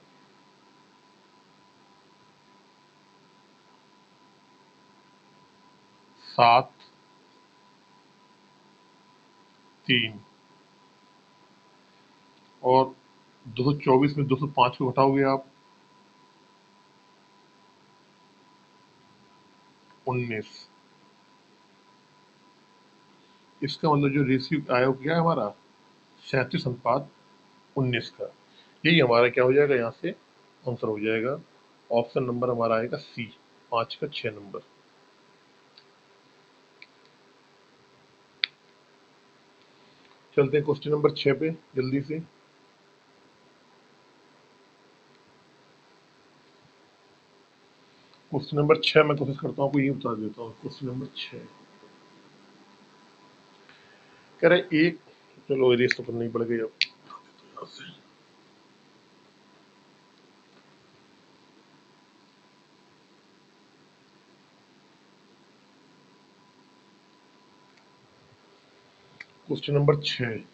7 3, और 224 में 205 को घटाओगे आप 19। इसका मतलब जो रेशियो आया वो क्या है हमारा 37:19 का। यही हमारा क्या हो जाएगा, यहाँ से आंसर हो जाएगा। ऑप्शन नंबर हमारा आएगा सी, 5 का 6 नंबर। चलते हैं क्वेश्चन नंबर 6 पे जल्दी से। क्वेश्चन नंबर 6 मैं कोशिश करता हूँ आपको ये बता देता हूँ। क्वेश्चन नंबर 6 कह रहे एक, चलो इरेज तो करनी पड़ गई अब। क्वेश्चन नंबर 6,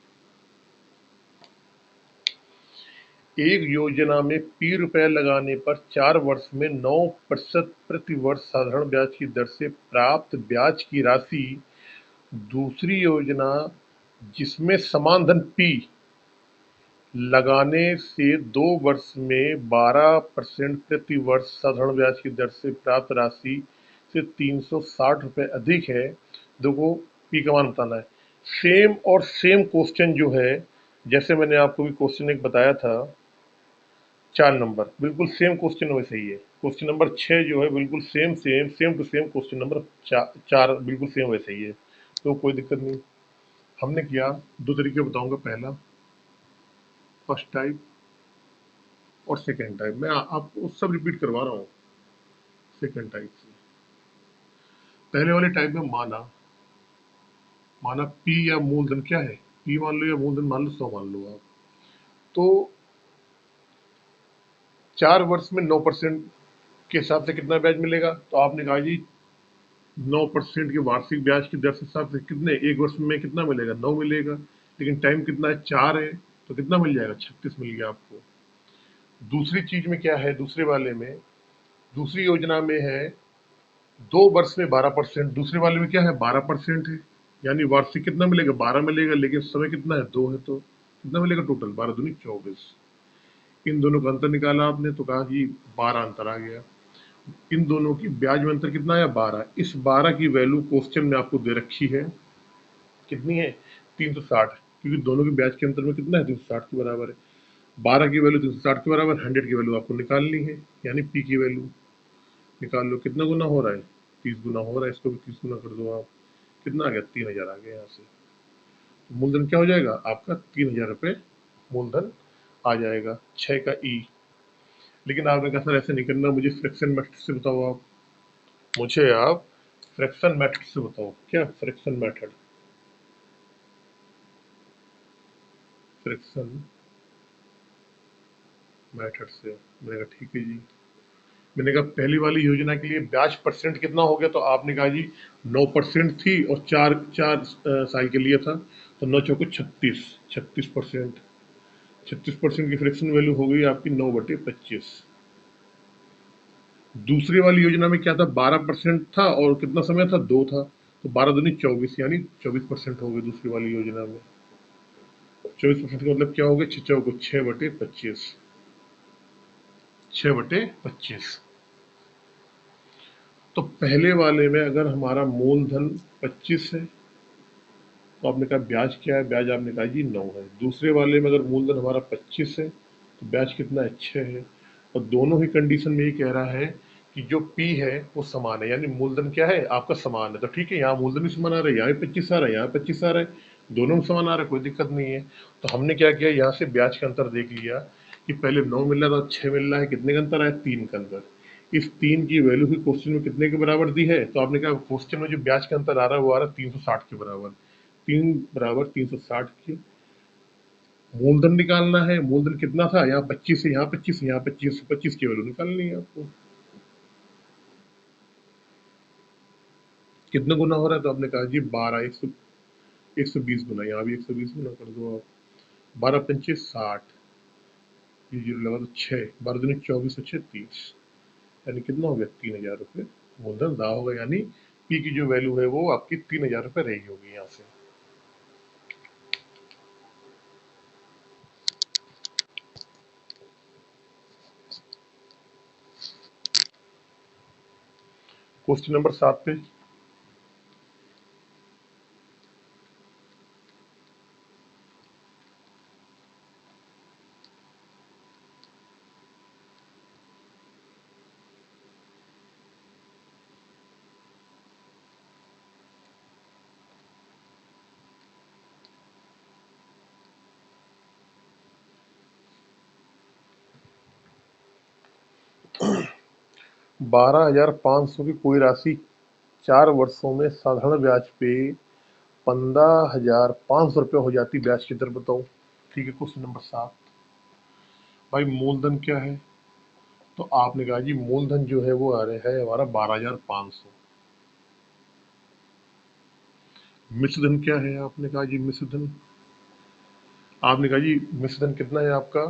एक योजना में P रुपए लगाने पर 4 वर्ष में 9% प्रति वर्ष साधारण ब्याज की दर से प्राप्त ब्याज की राशि, दूसरी योजना जिसमें समान धन P लगाने से 2 वर्ष में 12% प्रति वर्ष साधारण ब्याज की दर से प्राप्त राशि से 360 रुपए अधिक है। देखो P का मान बताना है। सेम और सेम क्वेश्चन जो है, जैसे मैंने आपको भी क्वेश्चन एक बताया था 4 नंबर, बिल्कुल सेम क्वेश्चन वैसे ही है। क्वेश्चन नंबर 6 जो है बिल्कुल same to same question number 4 बिल्कुल सेम वैसे ही है, तो कोई दिक्कत नहीं। हमने किया, दो तरीके बताऊंगा, पहला फर्स्ट टाइप और सेकेंड टाइप। मैं आपको सब रिपीट करवा रहा हूँ सेकेंड टाइप से। पहले वाले टाइप में माना माना P या मूलधन क्या है, P मान लो या मूलधन मान लो 100 मान लो आप, तो 4 वर्ष में 9% के हिसाब से कितना ब्याज मिलेगा, तो आपने कहा जी 9% के वार्षिक ब्याज की दर से हिसाब से कितने, एक वर्ष में कितना मिलेगा 9 मिलेगा, लेकिन टाइम कितना है 4 है, तो कितना मिल जाएगा 36 मिल गया आपको। दूसरी चीज में क्या है, दूसरे वाले में दूसरी योजना में है 2 वर्ष में 12%, दूसरे वाले में क्या है 12% है, यानी वार्षिक कितना मिलेगा 12 मिलेगा, लेकिन समय कितना है 2 है, तो कितना मिलेगा टोटल 12 दूनी 24। इन दोनों का अंतर निकाला आपने तो कहा कि 12 अंतर आ गया। इन दोनों की ब्याज में अंतर कितना आया 12। इस 12 की वैल्यू क्वेश्चन में आपको दे रखी है, कितनी है 360, क्योंकि दोनों के ब्याज के अंतर में कितना है 360 के बराबर है। 12 की वैल्यू 360 के बराबर, 100 की वैल्यू आपको निकालनी है, यानी पी की वैल्यू निकाल लो। कितना गुना हो रहा है 30 गुना हो रहा है, इसको भी 30 गुना कर दो आप। कितना आ गया 3000 आ गया यहाँ से। तो मूलधन क्या हो जाएगा आपका 3000 रुपये मूलधन आ जाएगा 6 का ई। लेकिन आपने कहा सर ऐसे नहीं करना, मुझे फ्रैक्शन मेथड से बताओ आप, मुझे आप फ्रैक्शन मेथड से बताओ। क्या फ्रैक्शन मेथड? फ्रैक्शन मेथड से मैंने कहा ठीक है जी। मैंने कहा पहली वाली योजना के लिए ब्याज परसेंट कितना हो गया, तो आपने कहा जी 9% थी और चार चार साल के लिए था, तो 9 चौको 36, 36%। 36% की फ्रैक्शन वैल्यू हो गई आपकी 9/25। दूसरी वाली योजना में क्या था 12% था और कितना समय था 2 था, तो 12 दूनी 24, यानी 24% हो गए दूसरी वाली योजना में। 24% का मतलब क्या हो गया 6 चौको 6/25, 6/25। तो पहले वाले में अगर हमारा मूलधन 25 है, तो आपने कहा ब्याज क्या है, ब्याज आपने कहा जी 9 है। दूसरे वाले में अगर मूलधन हमारा 25 है तो ब्याज कितना है 6 है। और दोनों ही कंडीशन में ये कह रहा है कि जो पी है वो समान है, यानी मूलधन क्या है आपका समान है। तो ठीक है, यहाँ मूलधन भी समान आ रहा है, यहाँ भी 25 आ रहा है, यहाँ 25 आ रहा है, दोनों में समान आ रहा है, कोई दिक्कत नहीं है। तो हमने क्या किया, यहाँ से ब्याज का अंतर देख लिया कि पहले 9 मिल रहा था 6 मिल रहा है, कितने का अंतर आया 3 का अंतर। इस 3 की वैल्यू भी क्वेश्चन में कितने के बराबर दी है, तो आपने कहा क्वेश्चन में जो ब्याज का अंतर आ रहा है वो आ रहा है 360 के बराबर। 3 बराबर 360 की मूलधन निकालना है। मूलधन कितना था, यहाँ 25 है, यहाँ 25, यहाँ 25, 25 की वैल्यू निकालनी है आपको। कितना गुना हो रहा है, तो आपने कहा जी 12, 120 गुना, यहाँ भी 120 गुना कर दो आप। 12×5 = 60, ये जीरो लगा तो 6, 12×2 = 24 और 6 30, यानी कितना हो गया 3000 रुपये मूलधन दा होगा, यानी पी की जो वैल्यू है वो आपकी 3000 रुपये रही होगी यहाँ से। क्वेश्चन नंबर 7 पे 12,500 की कोई राशि 4 वर्षों में साधारण ब्याज पे 15,500 रुपये हो जाती, ब्याज की दर बताओ। ठीक है, क्वेश्चन नंबर 7। भाई मूलधन क्या है, तो आपने कहा जी मूलधन जो है वो आ रहा है हमारा 12,500। मिश्रधन क्या है, आपने कहा जी मिश्रधन, आपने कहा जी मिश्रधन कितना है आपका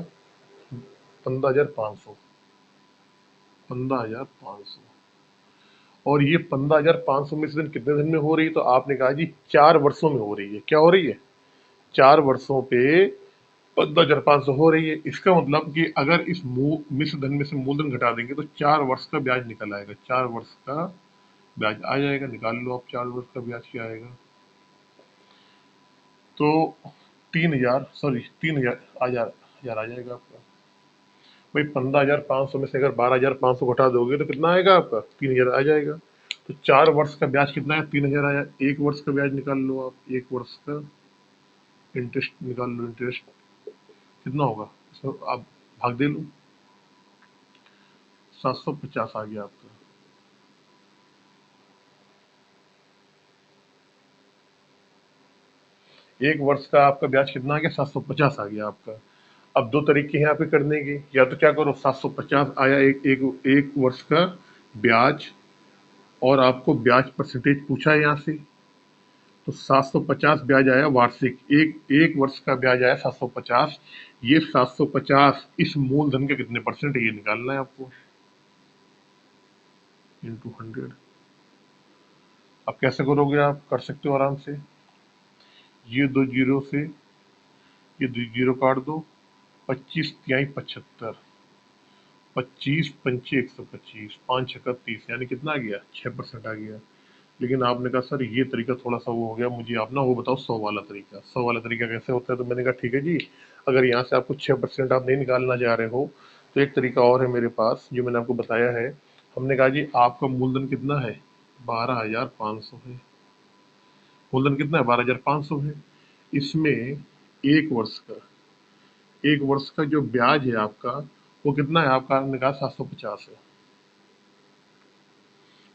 15,500, 15,500। और ये 15,500 मिश्रधन कितने दिन में हो रही है, तो आपने कहा जी 4 वर्षों में हो रही है। क्या हो रही है 4 वर्षों पे 15,500 हो रही है। इसका मतलब कि अगर इस मिश्र धन में से मूलधन घटा देंगे तो 4 वर्ष का ब्याज निकल आएगा, 4 वर्ष का ब्याज आ जाएगा। निकाल लो आप 4 वर्ष का ब्याज क्या आएगा, तो 3,000, सॉरी 3,000 हजार आ जाएगा आपका। भाई 15,500 में से अगर 12,500 घटा दोगे तो कितना आएगा आपका 3,000 आ जाएगा। तो 4 वर्ष का ब्याज कितना है 3,000 आया। 1 वर्ष का ब्याज निकाल लो आप, 1 वर्ष का इंटरेस्ट निकाल लो। इंटरेस्ट कितना होगा, इसको आप भाग दे लो, 750 आ गया आपका। 1 वर्ष का आपका ब्याज कितना आ गया 750 आ गया आपका। अब दो तरीके हैं आपके करने के, या तो क्या करो 750 आया एक वर्ष का ब्याज, और आपको ब्याज परसेंटेज पूछा है यहाँ से, तो 750 ब्याज आया वार्षिक, एक वर्ष का ब्याज आया 750। ये 750 इस मूलधन के कितने परसेंट है ये निकालना है आपको, इंटू 100। अब कैसे करोगे, आप कर सकते हो आराम से, ये 2 जीरो से ये 2 जीरो काट दो, 25 तिहाई 75, 25 पंचे 125, 5 छक्का 30, यानी कितना आ गया, 6% आ गया। लेकिन आपने कहा सर ये तरीका थोड़ा सा वो हो गया, मुझे आप ना वो बताओ 100 वाला तरीका, 100 वाला तरीका कैसे होता है। तो मैंने कहा ठीक है जी, अगर यहाँ से आपको 6% आप नहीं निकालना चाह रहे हो तो एक तरीका और है मेरे पास जो मैंने आपको बताया है। हमने कहा जी आपका मूलधन कितना है, 12,500 है। मूलधन कितना है, 12,500 है। इसमें एक वर्ष का एक वर्ष का जो ब्याज है आपका, वो कितना है, आपका निकाल 750 है।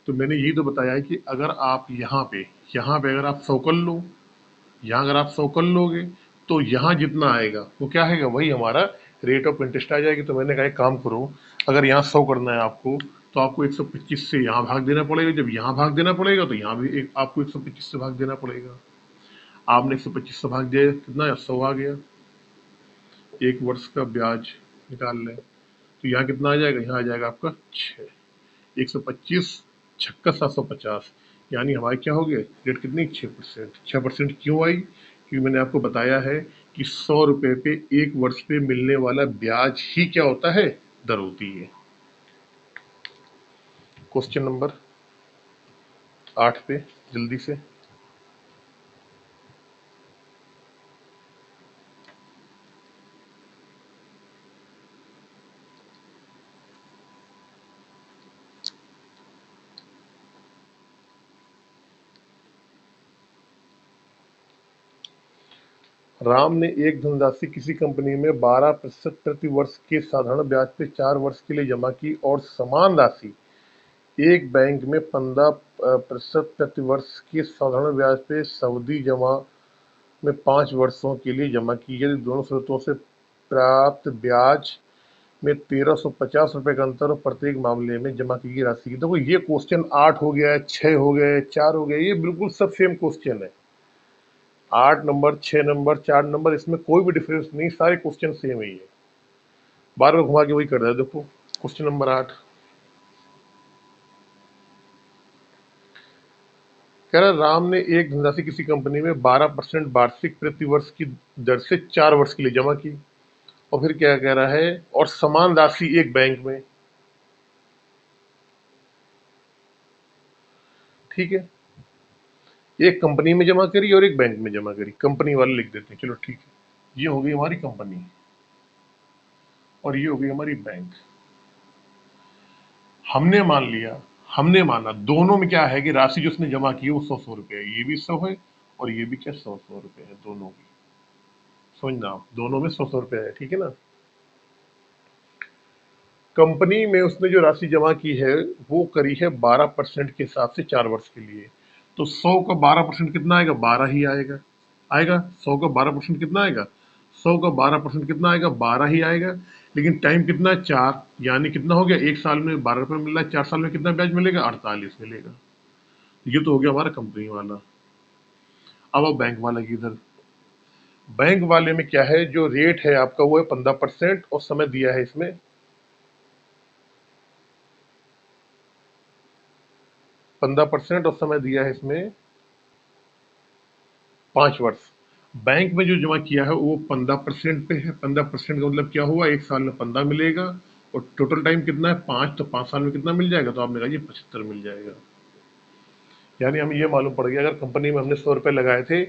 तो मैंने यही तो बताया है कि अगर आप यहाँ पे अगर आप 100 कर लो, यहाँ अगर आप 100 कर लोगे तो यहाँ जितना आएगा वो क्या आएगा, वही हमारा रेट ऑफ इंटरेस्ट आ जाएगी। तो मैंने कहा एक काम करो, अगर यहाँ 100 करना है आपको तो आपको 125 से यहाँ भाग देना पड़ेगा, जब यहाँ भाग देना पड़ेगा तो यहाँ भी आपको 125 से भाग देना पड़ेगा। आपने 125 से भाग दिया, कितना है, 100 आ गया। एक वर्ष का ब्याज निकाल लें तो यहाँ कितना आ जाएगा, यहाँ आ जाएगा आपका 6, 125 छक्का 750, यानी हमारे क्या हो गए रेट कितनी, 6%। 6% क्यों आई, क्योंकि मैंने आपको बताया है कि 100 रुपए पे एक वर्ष पे मिलने वाला ब्याज ही क्या होता है, दर होती है। क्वेश्चन नंबर 8 पे जल्दी से। राम ने एक धनराशि किसी कंपनी में 12% प्रति वर्ष के साधारण ब्याज पे 4 वर्ष के लिए जमा की और समान राशि एक बैंक में 15% प्रति वर्ष के साधारण ब्याज पे सावधि जमा में 5 वर्षों के लिए जमा की। यदि दोनों स्रोतों से प्राप्त ब्याज में 1350 रुपए का अंतर और प्रत्येक मामले में जमा की गई राशि की। देखो ये क्वेश्चन 8 हो गया है, 6 हो गए, 4 हो गया, ये बिल्कुल सब सेम क्वेश्चन है। 8 नंबर, 6 नंबर, 4 नंबर, इसमें कोई भी डिफरेंस नहीं, सारे क्वेश्चन सेम ही है। बार बार घुमा के वही कर रहा है। देखो क्वेश्चन नंबर 8 कह रहा है, राम ने एक धनराशि किसी कंपनी में 12% वार्षिक प्रति वर्ष की दर से 4 वर्ष के लिए जमा की। और फिर क्या कह रहा है, और समान राशि एक बैंक में। ठीक है, एक कंपनी में जमा करी और एक बैंक में जमा करी, कंपनी वाले लिख देते हैं, चलो ठीक है। ये हो गई हमारी कंपनी और ये हो गई हमारी बैंक। हमने मान लिया, हमने माना दोनों में क्या है कि राशि जो उसने जमा की है वो 100 रुपए है, ये भी 100 है और ये भी क्या 100 रुपए है, दोनों की। समझना आप, दोनों में 100 रुपए है, ठीक है ना। कंपनी में उसने जो राशि जमा की है वो करी है 12% के हिसाब से 4 वर्ष के लिए। तो 100 का 12% कितना आएगा, 12 ही आएगा। आएगा 100 का 12% कितना आएगा, 100 का 12% कितना आएगा, 12 ही आएगा। लेकिन टाइम कितना है, 4, यानी कितना हो गया, एक साल में 12 रुपये मिल रहा है, 4 साल में कितना ब्याज मिलेगा, 48 मिलेगा। ये तो हो गया हमारा कंपनी वाला। अब बैंक वाला की इधर, बैंक वाले में क्या है, जो रेट है आपका वो है 15% और समय दिया है इसमें 15% और समय दिया है इसमें 5 वर्ष। बैंक में जो जमा किया है वो 15% पे है। 15% का मतलब क्या हुआ, एक साल में 15 मिलेगा और टोटल टाइम कितना है, 5, तो 5 साल में कितना मिल जाएगा, तो आपने कहा ये 75 मिल जाएगा। यानी हमें ये मालूम पड़ गया, अगर कंपनी में हमने 100 रुपए लगाए थे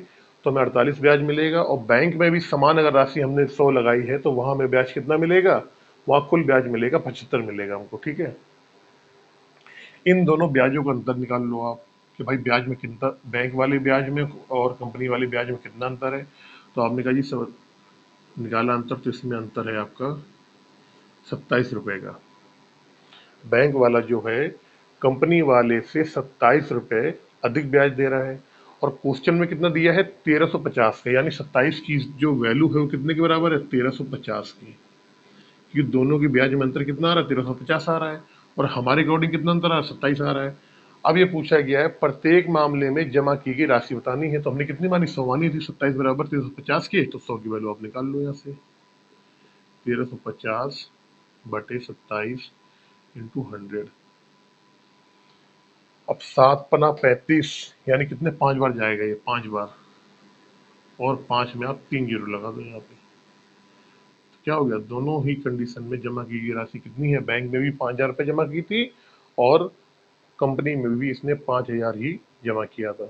तो हमें 48 ब्याज मिलेगा, और बैंक में भी समान अगर राशि हमने 100 लगाई है तो वहां हमें ब्याज कितना मिलेगा, वहां कुल ब्याज मिलेगा 75 मिलेगा हमको। ठीक है, इन दोनों ब्याजों का अंतर निकाल लो आप कि भाई ब्याज में कितना, बैंक वाले ब्याज में और कंपनी वाले ब्याज में कितना अंतर है। तो आपने कहा जी सब निकाला अंतर, तो इसमें अंतर है आपका 27 रुपए का। बैंक वाला जो है कंपनी वाले से 27 रुपए अधिक ब्याज दे रहा है, और क्वेश्चन में कितना दिया है, 1350 का, यानी 27 की जो वैल्यू है वो कितने के बराबर है, 1350 की। कि दोनों की ब्याज में अंतर कितना आ रहा है, 1350 आ रहा है, और हमारे अकॉर्डिंग कितना अंतर आ रहा है, 27 आ रहा है। अब ये पूछा गया है प्रत्येक मामले में जमा की गई राशि बतानी है, तो हमने कितनी मानी, 100 मानी थी। 27 बराबर 1350 के, तो 100 की वैल्यू आप निकाल लो यहाँ से, 1350 बटे 27 इंटू 100। अब 7×5 यानी कितने 5 बार जाएगा ये, 5 बार, और 5 में आप 3 जीरो लगा दो यहाँ पे। तो क्या हो गया, दोनों ही कंडीशन में जमा की गई राशि कितनी है, बैंक में भी 5,000 रुपये जमा की थी और कंपनी में भी इसने 5,000 ही जमा किया था।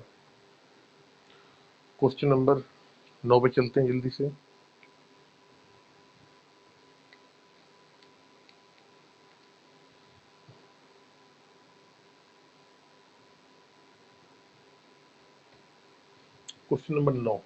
क्वेश्चन नंबर 9 पे चलते हैं जल्दी से। क्वेश्चन नंबर 9,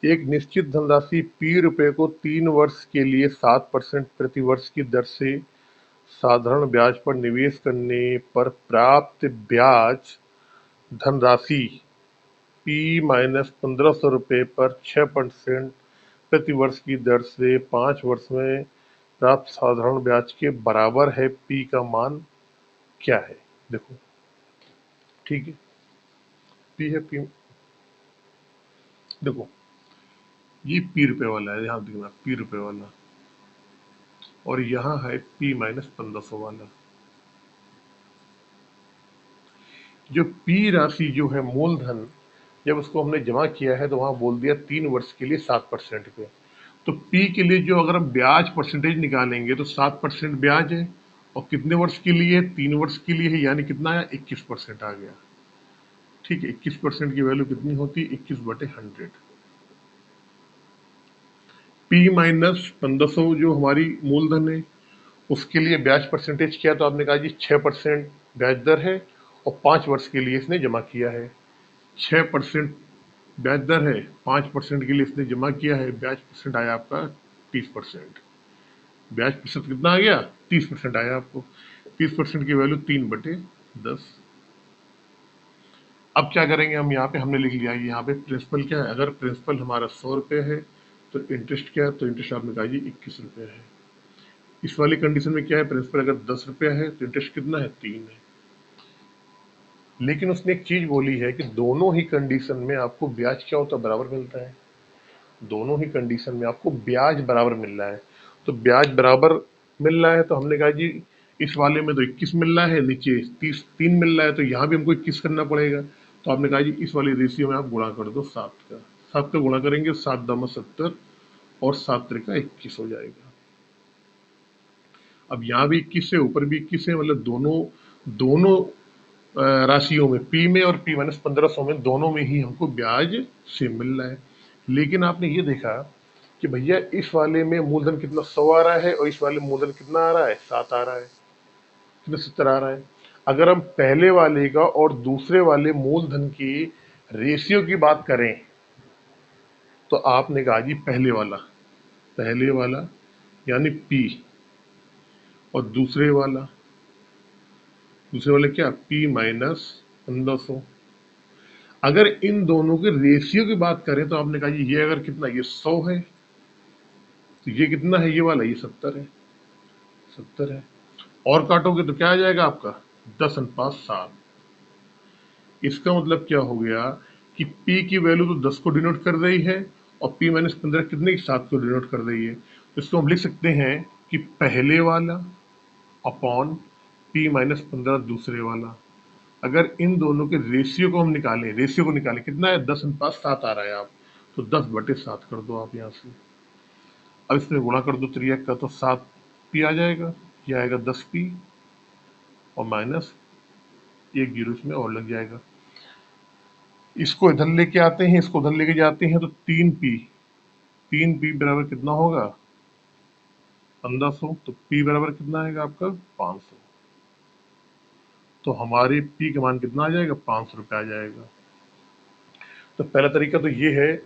एक निश्चित धनराशि P रुपए को 3 वर्ष के लिए 7% प्रति वर्ष की दर से साधारण ब्याज पर निवेश करने पर प्राप्त ब्याज धनराशि P-1500 रुपये पर 6% प्रति वर्ष की दर से 5 वर्ष में प्राप्त साधारण ब्याज के बराबर है। P का मान क्या है? देखो, ठीक है, P है, P देखो, ये P रुपए वाला है, यहाँ देखना P रुपए वाला, और यहाँ है P-1500 वाला। जो P राशि जो है मूलधन, जब उसको हमने जमा किया है तो वहां बोल दिया 3 वर्ष के लिए 7% पे। तो P के लिए जो अगर हम ब्याज परसेंटेज निकालेंगे तो 7% ब्याज है, और कितने वर्ष के लिए, 3 वर्ष के लिए है, यानी कितना आया, 21% आ गया। ठीक है, 21% की वैल्यू कितनी होती है, 21/100। P-1500 जो हमारी मूलधन है उसके लिए ब्याज परसेंटेज क्या, तो आपने कहा जी 6% ब्याज दर है, और 5 वर्ष के लिए इसने जमा किया है। 6% ब्याज दर है, 5% के लिए इसने जमा किया है, ब्याज परसेंट आया आपका 30%। ब्याज प्रतिशत कितना आ गया, 30% आया आपको। 30% की वैल्यू 3/10। अब क्या करेंगे हम, यहाँ पे हमने लिख लिया, यहाँ पे प्रिंसिपल क्या है, अगर प्रिंसिपल हमारा 100 रुपये है तो इंटरेस्ट क्या है, तो इंटरेस्ट आपने कहा जी 21 रुपये है। इस वाली कंडीशन में क्या है, प्रिंसिपल अगर 10 रुपया है तो इंटरेस्ट कितना है, 3 है। लेकिन उसने एक चीज बोली है कि दोनों ही कंडीशन में आपको ब्याज क्या होता है, बराबर मिलता है। दोनों ही कंडीशन में आपको ब्याज बराबर मिल रहा है। तो ब्याज बराबर मिल रहा है तो हमने कहा जी इस वाले में तो 21 मिल रहा है, नीचे 3 मिल रहा है, तो यहाँ भी हमको 21 करना पड़ेगा। तो आपने कहा जी इस वाली रेशियो में आप गुणा कर दो 7 का। 7 का गुणा करेंगे, 7 दामा 70 और 7 त्रिका 21 हो जाएगा। अब यहाँ भी 21 है, ऊपर भी 21 है, मतलब दोनों दोनों राशियों में, P में और P-1500 में, दोनों में ही हमको ब्याज से मिल रहा है। लेकिन आपने ये देखा कि भैया इस वाले में मूलधन कितना 100 आ रहा है, और इस वाले में मूलधन कितना आ रहा है, 7 आ रहा है, कितना 70 आ रहा है। अगर हम पहले वाले का और दूसरे वाले मूलधन की रेशियो की बात करें तो आपने कहा जी पहले वाला यानी P, और दूसरे वाला क्या, P-1500। अगर इन दोनों के रेशियो की बात करें तो आपने कहा ये अगर कितना, ये 100 है, तो ये कितना है, ये वाला ये 70 है, 70 है। और काटोगे तो क्या आ जाएगा आपका, 10:7। इसका मतलब क्या हो गया कि P की वैल्यू तो 10 को डिनोट कर रही है, और P-15 कितने की, 7 को डिनोट कर रही है। तो इसको हम लिख सकते हैं कि पहले वाला अपॉन P-15 दूसरे वाला। अगर इन दोनों के रेशियो को हम निकालें, कितना है, 10:7 आ रहा है, आप तो 10/7 कर दो आप यहाँ से। अब इसमें गुणा कर दो त्रियक का, तो 7P आ जाएगा, ये आएगा 10P, और माइनस एक जीरो इसमें और लग जाएगा। इसको इधर लेके आते हैं, इसको उधर लेके जाते हैं, तो 3P बराबर कितना होगा, 1500। तो P बराबर कितना आएगा आपका, 500। तो हमारे P का मान कितना आ जाएगा, 500 रुपये आ जाएगा। तो पहला तरीका तो ये है,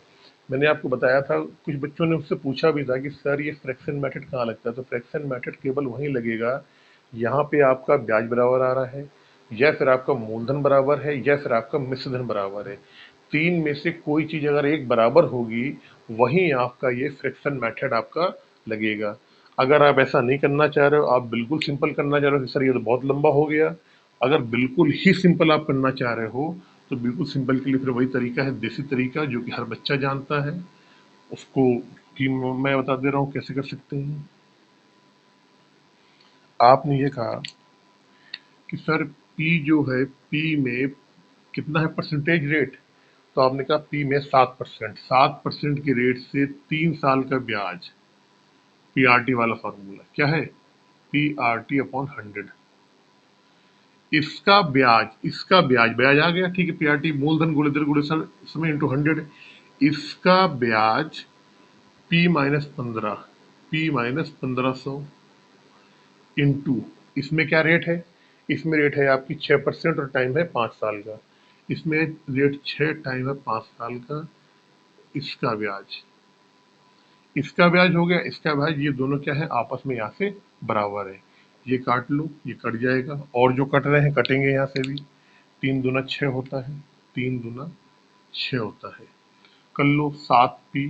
मैंने आपको बताया था। कुछ बच्चों ने मुझसे पूछा भी था कि सर ये फ्रैक्शन मेथड कहाँ लगता है, तो फ्रैक्शन मेथड केवल वहीं लगेगा यहाँ पे आपका ब्याज बराबर आ रहा है, या फिर आपका मूलधन बराबर है, या फिर आपका मिश्रधन बराबर है। 3 में से कोई चीज़ अगर एक बराबर होगी वहीं आपका ये फ्रैक्शन मेथड आपका लगेगा। अगर आप ऐसा नहीं करना चाह रहे हो, आप बिल्कुल सिंपल करना चाह रहे हो कि सर ये तो बहुत लंबा हो गया, अगर बिल्कुल ही सिंपल आप करना चाह रहे हो तो बिल्कुल सिंपल के लिए फिर वही तरीका है, देसी तरीका जो कि हर बच्चा जानता है, उसको कि मैं बता दे रहा हूँ कैसे कर सकते हैं। आपने ये कहा कि सर पी जो है, पी में कितना है परसेंटेज रेट, तो आपने कहा पी में 7%, 7% के रेट से 3 साल का ब्याज, पीआरटी वाला फॉर्मूला क्या है, पीआरटी अपॉन 100। इसका ब्याज ब्याज आ गया, ठीक है, पीआरटी मूलधन गुणे दर गुणे समय इंटू 100। इसका ब्याज P-15, P-1500 इंटू, इसमें क्या रेट है, इसमें रेट है आपकी 6% और टाइम है 5 साल का। इसमें रेट 6, टाइम है 5 साल का। इसका ब्याज, इसका ब्याज हो गया, इसका ब्याज, ये दोनों क्या है आपस में यहाँ से बराबर है। ये काट लो, ये कट जाएगा, और जो कट रहे हैं कटेंगे यहाँ से भी। 3 दूना 6 होता है, 3 दूना 6 होता है। कर लो 7P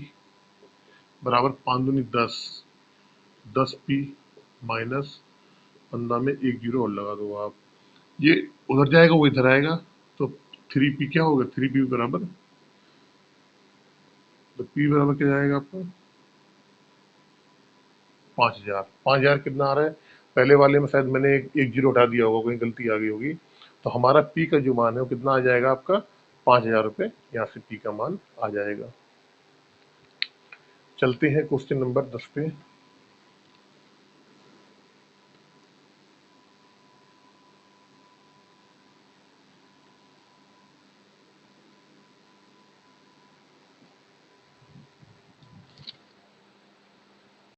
बराबर 5 दूनी 10, 10P माइनस 15 में एक जीरो और लगा दो आप, ये उधर जाएगा वो इधर आएगा, तो 3P क्या होगा, 3P बराबर, तो P बराबर क्या जाएगा आपका 5000। 5000 कितना आ रहा है, पहले वाले में शायद मैंने एक जीरो हटा दिया होगा, कहीं गलती आ गई होगी, तो हमारा P का जो मान है वो कितना आ जाएगा आपका 5000 रुपये, यहाँ से P का मान आ जाएगा। चलते हैं क्वेश्चन नंबर 10 पे।